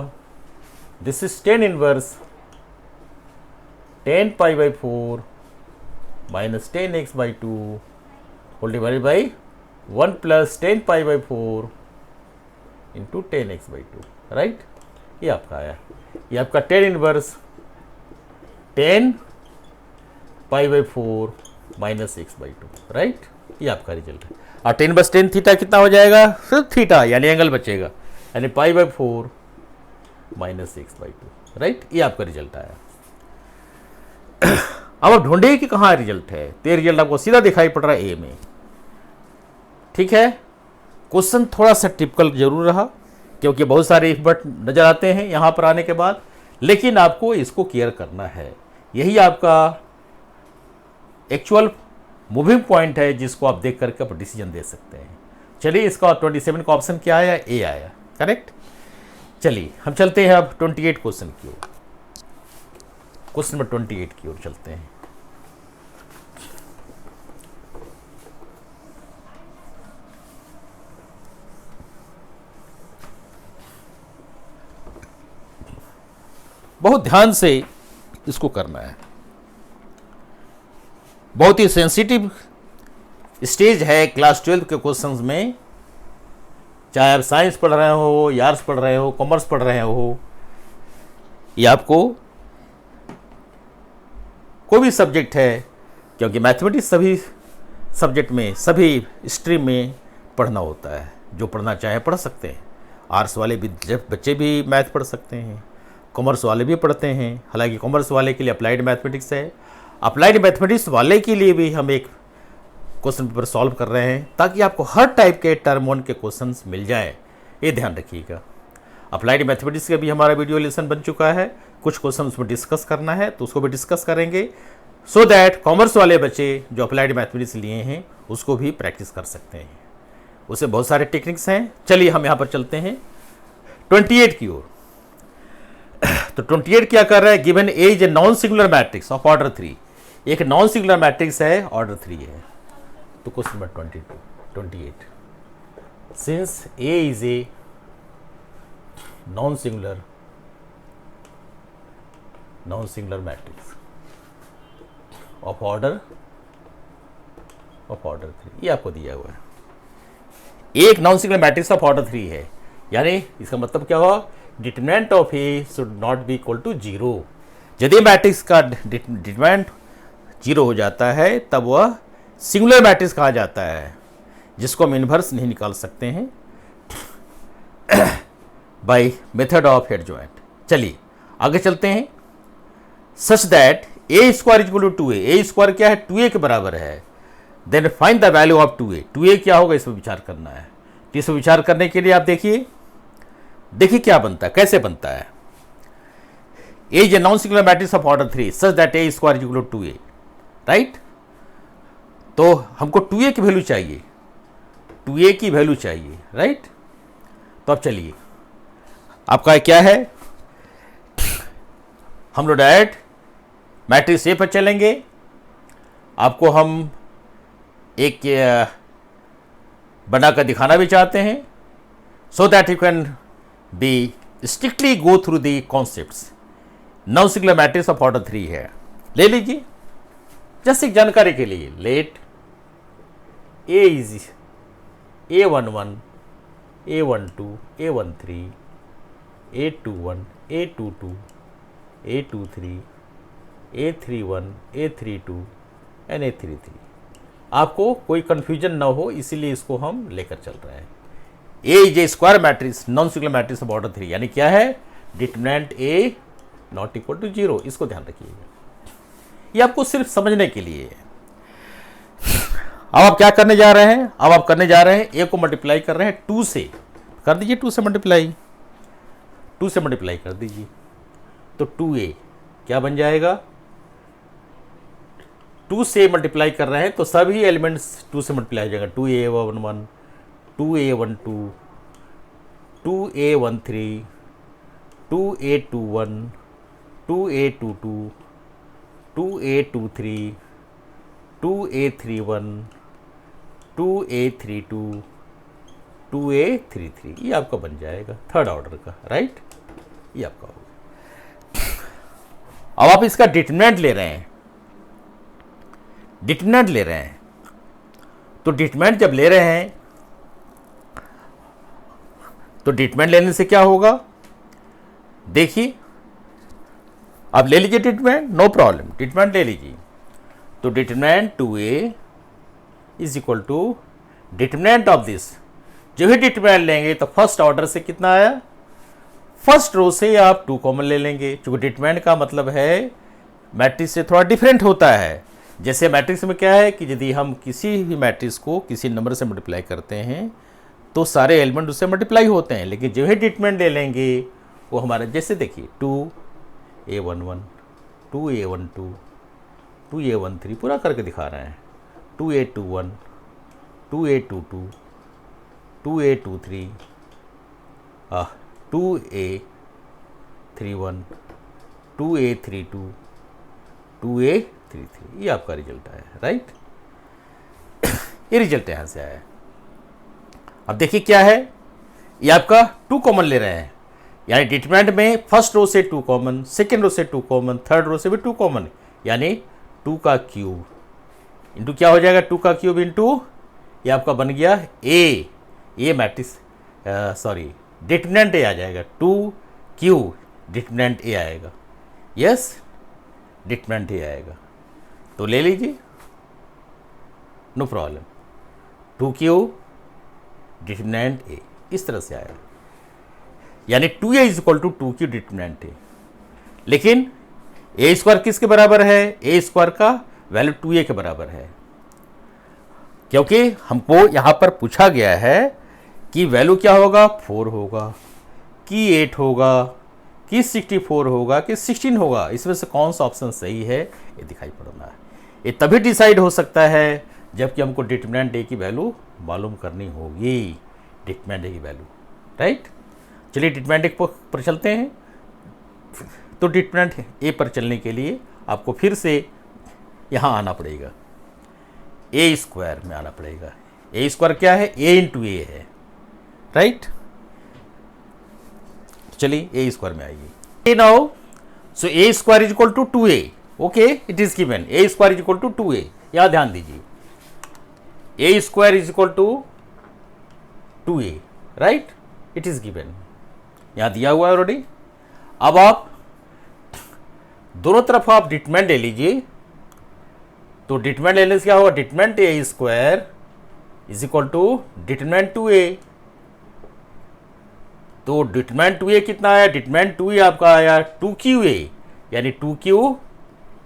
this is 10 inverse 10 pi by 4 minus 10x by 2 whole divided by 1 plus 10 pi by 4 into 10x by 2, right. ये आपका आया, ये आपका 10 inverse 10 pi by 4 minus x by 2, right. ये आपका रिजल्ट है। और 10 बस 10 थीटा कितना हो जाएगा, सिर्फ थीटा यानी एंगल बचेगा, यानी पाई by 4 minus x by 2, right. ये आपका रिजल्ट आया। अब आप ढूंढिए कि कहाँ रिजल्ट है, तो ये रिजल्ट आपको सीधा दिखाई पड़ रहा है ए में, ठीक है। क्वेश्चन थोड़ा सा टिपिकल जरूर रहा, क्योंकि बहुत सारे इफ बट नजर आते हैं यहाँ पर आने के बाद, लेकिन आपको इसको केयर करना है। यही आपका एक्चुअल मूविंग पॉइंट है, जिसको आप देख करके आप डिसीजन दे सकते हैं। चलिए, इसका 27 का ऑप्शन क्या आया, ए आया, करेक्ट। चलिए हम चलते हैं अब 28 क्वेश्चन की ओर, क्वेश्चन नंबर 28 की ओर चलते हैं। बहुत ध्यान से इसको करना है, बहुत ही सेंसिटिव स्टेज है क्लास 12 के क्वेश्चंस में। चाहे आप साइंस पढ़ रहे हो या आर्ट्स पढ़ रहे हो, कॉमर्स पढ़ रहे हो, या आपको कोई भी सब्जेक्ट है, क्योंकि मैथमेटिक्स सभी सब्जेक्ट में, सभी स्ट्रीम में पढ़ना होता है। जो पढ़ना चाहे पढ़ सकते हैं। आर्ट्स वाले भी बच्चे भी मैथ पढ़ सकते हैं, कॉमर्स वाले भी पढ़ते हैं। हालांकि कॉमर्स वाले के लिए अप्लाइड मैथमेटिक्स है, अप्लाइड मैथमेटिक्स वाले के लिए भी हम एक क्वेश्चन पेपर सॉल्व कर रहे हैं, ताकि आपको हर टाइप के टर्म 1 के क्वेश्चंस मिल जाए, ये ध्यान रखिएगा। अप्लाइड मैथमेटिक्स का भी हमारा वीडियो लेसन बन चुका है, कुछ क्वेश्चन उसमें डिस्कस करना है तो उसको भी डिस्कस करेंगे, सो दैट कॉमर्स वाले बच्चे जो अप्लाइड मैथमेटिक्स लिए हैं उसको भी प्रैक्टिस कर सकते हैं। उससे बहुत सारे टेक्निक्स हैं। चलिए हम यहाँ पर चलते हैं 28 की ओर। तो 28 क्या कर रहा है, given A is a non singular matrix of order 3, एक नॉन सिंगुलर मैट्रिक्स है, ऑर्डर 3 है। तो question number 28, since A is a non singular matrix of order 3, ये आपको दिया हुआ है। एक non singular matrix of order 3 है, यानी इसका मतलब क्या हुआ, determinant of A should not be equal to 0। यदि मैट्रिक्स का डिटरमिनेंट 0 हो जाता है तब वह सिंगुलर मैट्रिक्स कहा जाता है, जिसको हम इनवर्स नहीं निकाल सकते हैं बाय मेथड ऑफ एडजॉइंट। चलिए आगे चलते हैं। Such that A square is equal to 2a, A square क्या है, 2a के बराबर है। Then find the value of 2a, 2a क्या होगा, इस पर विचार करना है। तो इस पर विचार करने के लिए आप देखिए क्या बनता है, कैसे बनता है। A is a non singular matrix of order 3 such that A square is equal to 2a, right. तो हमको 2a की वैल्यू चाहिए, 2a की वैल्यू चाहिए, राइट। तो अब चलिए आपका क्या है, हम लोग डायरेक्ट मैट्रिक्स ए पर चलेंगे। आपको हम एक बनाकर दिखाना भी चाहते हैं, so that you can be strictly go through the concepts. Non singular matrix of order 3 है, ले लीजिए जस्ट एक जानकारी के लिए। Let A is A11, A12, A13, A21, A22, A23, A31, A32 and A33। आपको कोई कंफ्यूजन ना हो, इसीलिए इसको हम लेकर चल रहे हैं। A is a square matrix, non singular matrix of order 3, यानी क्या है, determinant A not equal to 0। इसको ध्यान रखिएगा, ये आपको सिर्फ समझने के लिए है। अब आप क्या करने जा रहे हैं, अब आप करने जा रहे हैं ए को मल्टीप्लाई कर रहे हैं 2 से, कर दीजिए 2 से मल्टीप्लाई, 2 से मल्टीप्लाई कर दीजिए। तो 2a क्या बन जाएगा, 2 से मल्टीप्लाई कर रहे हैं तो सभी एलिमेंट्स 2 से मल्टीप्लाई हो जाएगा। 2a11, 2a12, 2a13, 2a21, 2a22, 2a23, 2a31, 2a32, 2a33, ये आपका बन जाएगा थर्ड ऑर्डर का, राइट। ये आपका होगा। अब आप इसका डिटरमिनेंट ले रहे हैं, डिटरमिनेंट ले रहे हैं, तो डिटरमिनेंट जब ले रहे हैं तो डिटरमिनेंट लेने से क्या होगा, देखिए आप ले लीजिए डिटरमिनेंट, नो प्रॉब्लम, डिटरमिनेंट ले लीजिए। तो determinant 2a is equal to determinant of this. जो ही डिटरमिनेंट लेंगे तो फर्स्ट ऑर्डर से कितना आया, फर्स्ट रो से आप 2 कॉमन ले लेंगे, क्योंकि डिटरमिनेंट का मतलब है मैट्रिक्स से थोड़ा डिफरेंट होता है। जैसे मैट्रिक्स में क्या है कि यदि हम किसी भी मैट्रिक्स को किसी नंबर से मल्टीप्लाई करते हैं तो सारे एलिमेंट उससे मल्टीप्लाई होते हैं, लेकिन जो ही डिटरमिनेंट ले लेंगे वो हमारा, जैसे देखिए 2a11, 2a12, 2a13 पूरा करके दिखा रहे हैं, 2a21, 2a22, 2a23, 2a31, 2a32, 2a33, ये आपका रिजल्ट आया, राइट। ये रिजल्ट यहां से आया। अब देखिए क्या है, ये आपका 2 कॉमन ले रहे हैं, यानी डिटरमिनेंट में फर्स्ट रो से 2 कॉमन, सेकेंड रो से 2 कॉमन, थर्ड रो से भी 2 कॉमन, यानी 2 का क्यूब इंटू क्या हो जाएगा, 2 का क्यूब इंटू ये आपका बन गया ए मैट्रिक्स, सॉरी डिटरमिनेंट ए आ जाएगा, 2 क्यूब डिटरमिनेंट ए आएगा, यस डिटरमिनेंट ए आएगा, तो ले लीजिए, no problem, 2 cube determinant A, इस तरह से आएगा, यानी 2a is equal to 2 cube determinant A. लेकिन ए स्क्वायर किसके बराबर है, ए स्क्वायर का वैल्यू 2a के बराबर है, क्योंकि हमको यहां पर पूछा गया है कि वैल्यू क्या होगा, 4 होगा कि 8 होगा कि 64 होगा कि 16 होगा, इसमें से कौन सा ऑप्शन सही है ये दिखाई पड़ना है। ये तभी डिसाइड हो सकता है जबकि हमको डिटरमिनेंट ए की वैल्यू मालूम करनी होगी, डिटरमिनेंट ए की वैल्यू, राइट। चलिए डिटरमिनेंट ए पर चलते हैं। तो डिटरमिनेंट ए पर चलने के लिए आपको फिर से यहाँ आना पड़ेगा, ए स्क्वायर में आना पड़ेगा। ए स्क्वायर क्या है, ए इंटू ए है, राइट। चलिए ए स्क्वायर में आइए। Now so A square is equal to 2a, okay, it is given A square is equal to 2a, यहां ध्यान दीजिए, A square is equal to 2a, right, it is given, यहां दिया हुआ है ऑलरेडी। अब आप दोनों तरफ आप डिटरमिनेंट ले लीजिए, तो डिटरमिनेंट लेने से क्या होगा, determinant A square is equal to determinant 2a, तो डिटरमिनेंट 2a कितना आया, डिटरमिनेंट 2a आपका आया 2qa, यानी 2q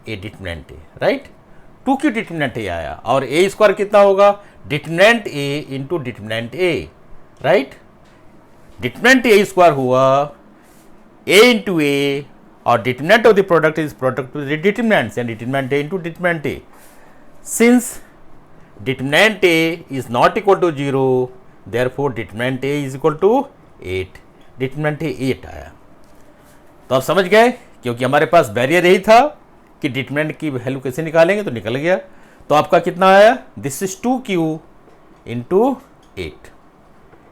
A determinant A, right, 2q determinant A आया, और ए स्क्वायर कितना होगा, determinant A into determinant A, right. Determinant A square हुआ ए इंटू ए, और determinant of the product is product of the determinants, यानी determinant A into determinant A. Since determinant A is not equal to 0, therefore determinant A is equal to 8, determinant A 8 आया। तो आप समझ गए, क्योंकि हमारे पास barrier यही था कि डिटरमिनेंट की वैल्यू कैसे निकालेंगे, तो निकल गया। तो आपका कितना आया, दिस इज 2q इंटू 8,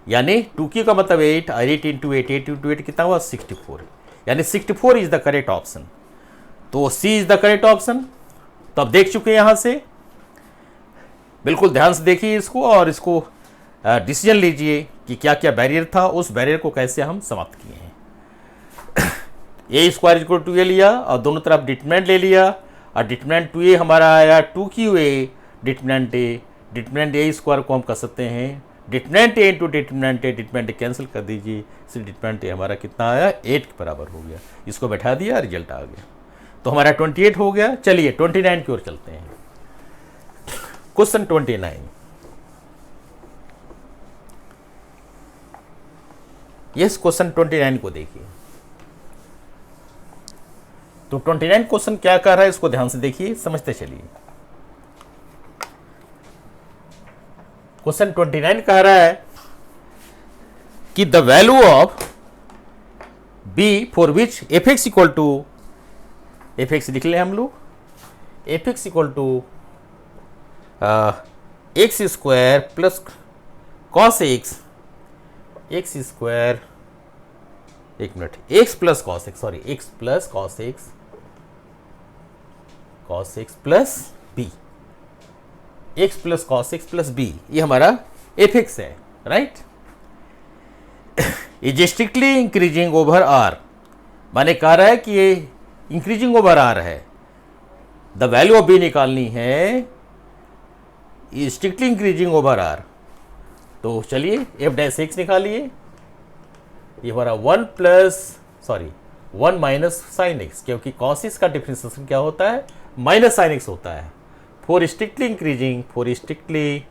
यानी 2q का मतलब 8, 8 इंटू 8, 8 इंटू 8 कितना हुआ, 64, यानी 64 इज द करेक्ट ऑप्शन। तो सी इज द करेक्ट ऑप्शन। तो आप देख चुके हैं यहां से, बिल्कुल ध्यान से देखिए इसको, और इसको डिसीजन लीजिए कि क्या क्या बैरियर था, उस बैरियर को कैसे हम समाप्त किए हैं। ए स्क्वायर इक्वल टू ए लिया और दोनों तरफ डिटरमिनेंट ले लिया, और डिटरमिनेंट 2a हमारा आया 2qa determinant A, determinant A square को हम कर सकते हैं determinant A into determinant A, determinant cancel कर दीजिए, इसलिए डिटरमिनेंट ए हमारा कितना आया, 8 के बराबर हो गया। इसको बैठा दिया, रिजल्ट आ गया, तो हमारा 28 हो गया। चलिए 29 की ओर चलते हैं। क्वेश्चन 29, यस क्वेश्चन 29 को देखिए। तो 29 क्वेश्चन क्या कर रहा है, इसको ध्यान से देखिए, समझते चलिए। क्वेश्चन 29 कह रहा है कि the value of B for which f x equal to, f x लिख लें हम लोग, f x equal to x square plus cos x, x square, एक मिनट, x plus cos x, sorry x plus cos x, cos x plus B, x plus cos x plus B, ये हमारा f x है, right. Is strictly increasing over R, माने कह रहा है कि ये इंक्रीजिंग ओवर आर है, द वैल्यू ऑफ बी निकालनी है, is strictly increasing over R. तो चलिए एफ डैश एक्स निकालिए, ये हमारा 1 माइनस साइन एक्स, क्योंकि कॉस एक्स का डिफरेंशिएशन क्या होता है, माइनस साइन एक्स होता है। For strictly increasing, for strictly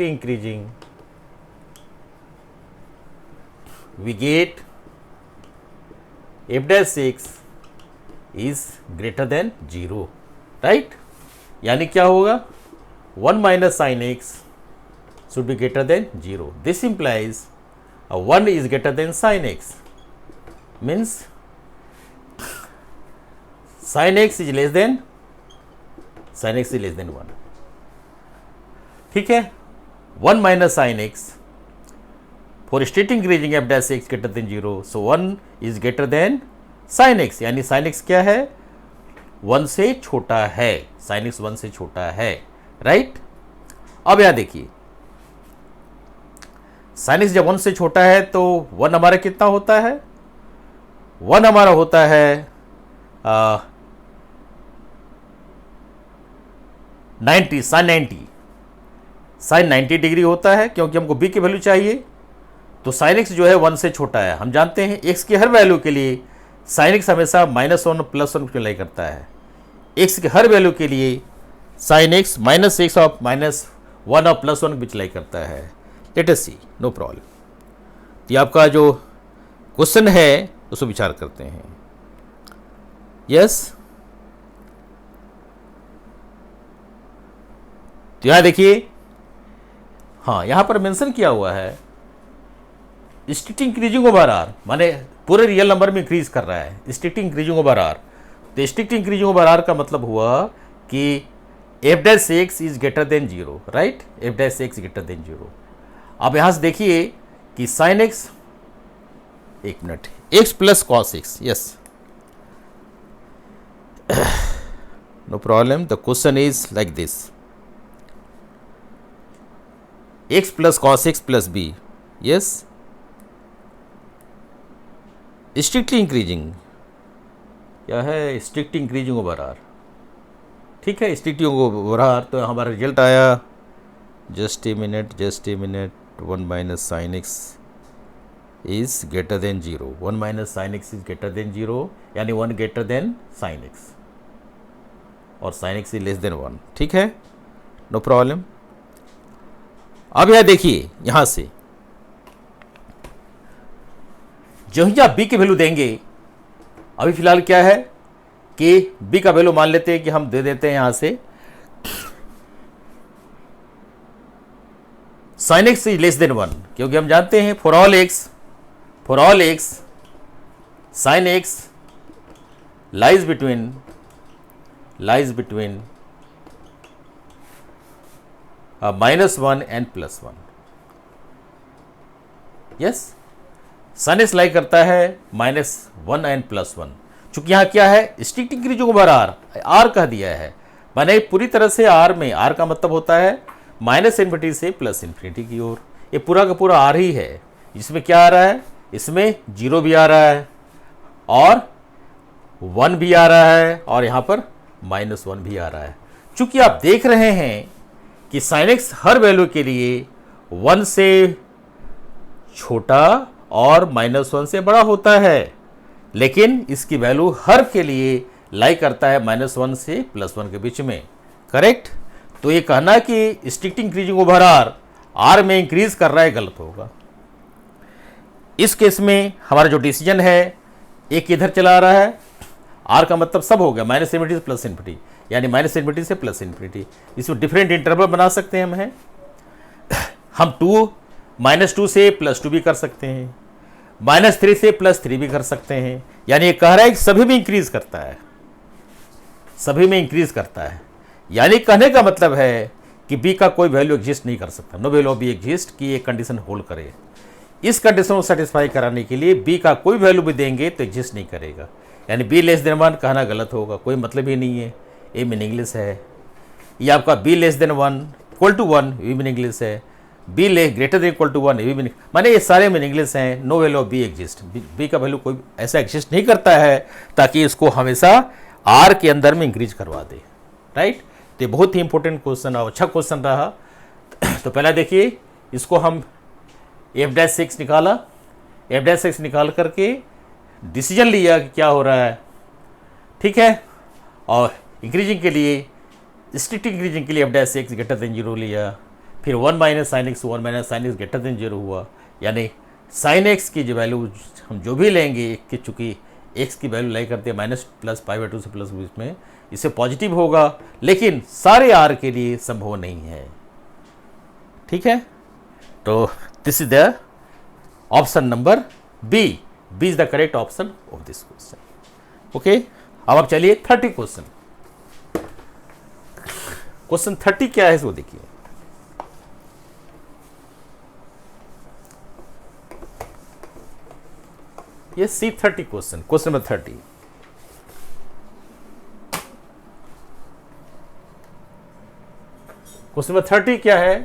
increasing we get f dash x is greater than 0, right? यानी क्या होगा, 1 minus sin x should be greater than 0. This implies 1 is greater than sin x, means sin x is less than 1. ठीक है, 1 minus sin x for strict increasing f dash x greater than 0, so 1 is greater than sin x, यानी sin x क्या है, 1 से छोटा है, sin x 1 से छोटा है, राइट। अब यहां देखिए, sin x जब 1 से छोटा है तो 1 हमारा कितना होता है, 1 हमारा होता है 90, sin 90 डिग्री होता है, क्योंकि हमको b की वैल्यू चाहिए। तो sin x जो है 1 से छोटा है, हम जानते हैं x की हर वैल्यू के लिए sin x हमेशा -1 +1 की अप्लाई करता है, x की हर वैल्यू के लिए sin x -x और -1 और +1 भी अप्लाई करता है। लेट अस सी, नो प्रॉब्लम। ये आपका जो क्वेश्चन है उसको विचार करते हैं। यस, तो यहां देखिए, हाँ यहां पर मेंशन किया हुआ है स्ट्रिक्ट इंक्रीजिंग ओवर आर, माने पूरे रियल नंबर में इंक्रीज कर रहा है, स्ट्रिक्ट इंक्रीजिंग ओवर आर। तो स्ट्रिक्ट इंक्रीजिंग ओवर आर का मतलब हुआ कि f dash x is greater than 0, right, f dash x greater than 0। अब यहां से देखिए कि साइन एक्स, एक मिनट, x plus cos x, yes, no problem. The question is like this, x plus cos x plus B, yes, strictly increasing, क्या है, strict increasing over are, ठीक है, स्ट्रिक्ट ओवर आर। तो हमारा रिजल्ट आया, just a minute, 1 minus sine x is greater than 0, 1 minus sine x is greater than 0, यानी 1 greater than sine x, और sine x is less than 1, ठीक है, no problem. अब यह देखिए, यहां से जो ही आप b की वैल्यू देंगे, अभी फिलहाल क्या है कि b का वैल्यू मान लेते हैं कि हम दे देते हैं यहां से sin x is less than 1, क्योंकि हम जानते हैं for all x sin x lies between -1 and +1, yes, sin x लाई करता है -1 एंड +1। चूंकि यहाँ क्या है, स्ट्रिक्ट इंक्रीजिंग ओवर आर कह दिया है, माने पूरी तरह से आर में, आर का मतलब होता है -∞ से +∞ की ओर, ये पूरा का पूरा आर ही है। इसमें क्या आ रहा है, इसमें 0 भी आ रहा है और 1 भी आ रहा है और यहाँ पर -1 भी आ रहा है। चूंकि आप देख रहे हैं कि sin x हर वैल्यू के लिए 1 से छोटा और -1 से बड़ा होता है, लेकिन इसकी वैल्यू हर के लिए लाई करता है -1 से +1 के बीच में, करेक्ट। तो ये कहना कि स्ट्रिक्ट इंक्रीजिंग ओवर आर में इंक्रीज कर रहा है, गलत होगा। इस केस में हमारा जो डिसीजन है, एक इधर चला रहा है, आर का मतलब सब हो गया -∞ से +∞, यानी माइनस इन्फिनिटी से प्लस इन्फिनिटी। इसमें डिफरेंट इंटरवल बना सकते हैं हम 2 -2 से +2 भी कर सकते हैं, -3 से +3 भी कर सकते हैं। यानी ये कह रहा है कि सभी में इंक्रीज करता है, सभी में इंक्रीज करता है। यानी कहने का मतलब है कि बी का कोई वैल्यू एग्जिस्ट नहीं कर सकता, no value of B exist, कि ये कंडीशन होल्ड करे। इस कंडीशन को सेटिस्फाई कराने के लिए बी का कोई वैल्यू भी देंगे तो एग्जिस्ट नहीं करेगा। यानी बी लेस देन 1 कहना गलत होगा, कोई मतलब ही नहीं है, ये मीनिंगलेस है। ये आपका B less than 1 equal to 1 ये मीनिंगलेस है, बी ले ग्रेटर देन इक्वल टू 1 ये भी मीनिंग, माने ये सारे मीनिंगलेस हैं। No value of B exist, B का वैल्यू कोई ऐसा एग्जिस्ट नहीं करता है ताकि इसको हमेशा आर के अंदर में इंक्रीज करवा दे, राइट। तो ये बहुत ही इंपॉर्टेंट क्वेश्चन और अच्छा क्वेश्चन रहा। तो पहला देखिए, इसको हम f'6 निकाला, f'6 निकाल करके डिसीजन लिया कि क्या हो रहा है, ठीक है। और इंक्रीजिंग के लिए, स्ट्रिक्ट इंक्रीजिंग के लिए f'6 ग्रेटर देन 0 लिया, फिर 1 - sin x 1 - sin x greater than 0 हुआ। यानी sin x की जो वैल्यू हम जो भी लेंगे, कि चूँकि x की वैल्यू लाई करते हैं -+π/2 से प्लस बीच में, इससे पॉजिटिव होगा, लेकिन सारे r के लिए संभव नहीं है, ठीक है। तो this is the option number B, B is the correct option of this question. Okay, अब आप चलिए 30 क्वेश्चन। क्वेश्चन 30 क्या है इसको देखिए। ये C30 question, question number 30। Question number 30 क्या है?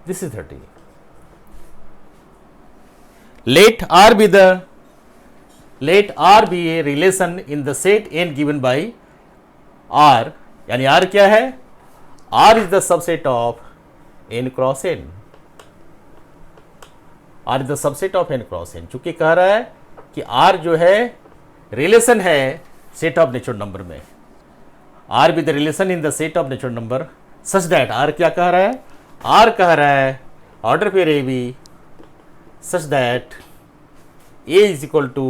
This is 30। Let R be a relation in the set n given by R, यानी R क्या है? R is the subset of n cross n। R is the subset of n cross n। चूंकि कह रहा है कि R जो है रिलेशन है सेट ऑफ नेचुरल नंबर में, R be the relation in the set of natural number such that, R क्या कह रहा है? R कह रहा है order pair A B such that A is equal to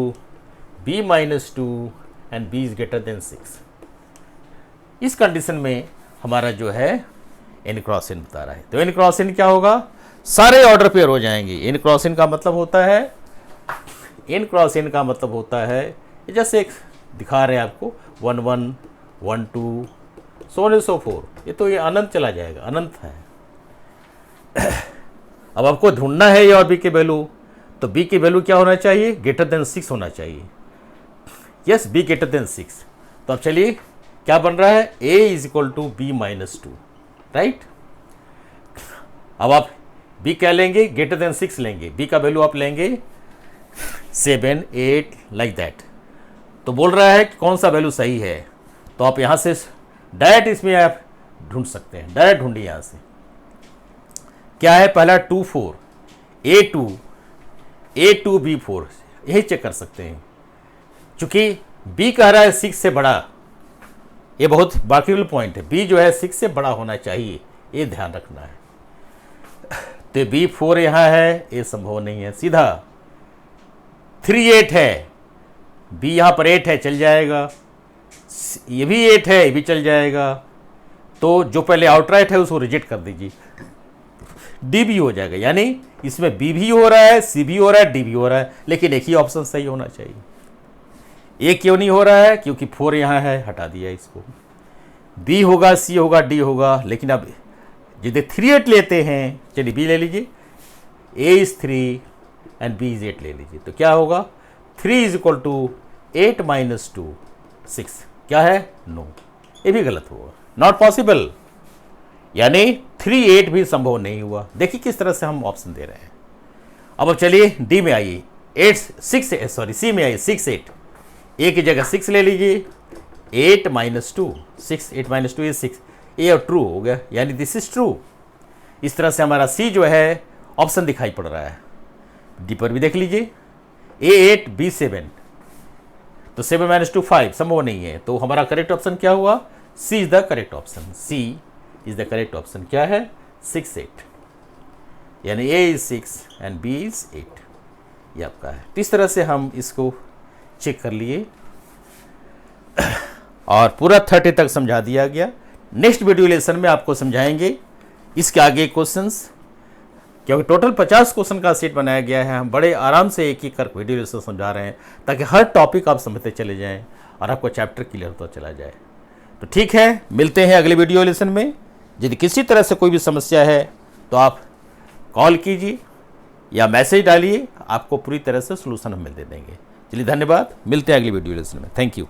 B - 2 and B is greater than 6। इस condition में हमारा जो है n क्रॉस n बता रहा है। तो n क्रॉस n क्या होगा? सारे ऑर्डर पेयर हो जाएंगे। n क्रॉस n का मतलब होता है, n क्रॉस n का मतलब होता है, जैसे एक दिखा रहे हैं आपको 1 1 1 2 so on and so forth। ये तो ये अनंत चला जाएगा, अनंत है। अब आपको ढूंढना है ये और बी के वैल्यू, तो बी की वैल्यू क्या होना चाहिए? ग्रेटर देन 6 होना चाहिए। Yes, B greater than 6। तो अब चलिए क्या बन रहा है? a is equal to B -2, right. अब आप b क्या लेंगे? ग्रेटर देन 6 लेंगे। b का वैल्यू आप लेंगे 7 8 लाइक दैट। तो बोल रहा है कि कौन सा वैल्यू सही है, तो आप यहाँ से डायरेक्ट इसमें आप ढूंढ सकते हैं, डायरेक्ट ढूंढिए यहाँ से। क्या है? पहला 2 4 A2 B4, यही चेक कर सकते हैं। चूंकि B कह रहा है 6 से बड़ा, ये बहुत बाकी पॉइंट है। B जो है 6 से बड़ा होना चाहिए, ये ध्यान रखना है। तो B4 यहाँ है, ये संभव नहीं है। सीधा 3 8 है, B यहाँ पर 8 है, चल जाएगा। ये भी 8 है, ये भी चल जाएगा। तो जो पहले आउटराइट है उसको रिजेक्ट कर दीजिए, डी भी हो जाएगा। यानी इसमें बी भी हो रहा है, सी भी हो रहा है, डी भी हो रहा है, लेकिन एक ही ऑप्शन सही होना चाहिए। ए क्यों नहीं हो रहा है? क्योंकि 4 यहाँ है, हटा दिया इसको। बी होगा, सी होगा, डी होगा, लेकिन अब यदि 3 8 लेते हैं, चलिए बी ले लीजिए, ए इज 3 एंड बी इज 8 ले लीजिए, तो क्या होगा? 3 इज इक्वल टू 8 - 2 6। क्या है? नो, ये भी गलत होगा, नॉट पॉसिबल। यानी 3 8 भी संभव नहीं हुआ। देखिए किस तरह से हम ऑप्शन दे रहे हैं। अब चलिए डी में आइए, सी में आइए, 6 8। ए की जगह 6 ले लीजिए, 8 - 2 6, 8 - 2 इज 6। ए और ट्रू हो गया, यानी दिस इज ट्रू। इस तरह से हमारा सी जो है ऑप्शन दिखाई पड़ रहा है। डी पर भी देख लीजिए, A 8 B 7, तो 7 - 2 5 संभव नहीं है। तो हमारा करेक्ट ऑप्शन क्या हुआ? C is the correct option. C is the correct option. क्या है? 6 8, यानी A is 6 and B is 8, ये आपका है। तो इस तरह से हम इसको चेक कर लिए। और पूरा 30 तक समझा दिया गया। नेक्स्ट वीडियो लेसन में आपको समझाएंगे इसके आगे क्वेश्चंस, क्योंकि टोटल 50 क्वेश्चन का सेट बनाया गया है। हम बड़े आराम से एक एक कर वीडियो लेसन समझा रहे हैं ताकि हर टॉपिक आप समझते चले जाएं और आपको चैप्टर क्लियर होता चला जाए। तो ठीक है, मिलते हैं अगले वीडियो लेसन में। यदि किसी तरह से कोई भी समस्या है तो आप कॉल कीजिए या मैसेज डालिए, आपको पूरी तरह से सोल्यूशन हम मिल दे देंगे। चलिए धन्यवाद, मिलते हैं अगली वीडियो लेसन में। Thank you.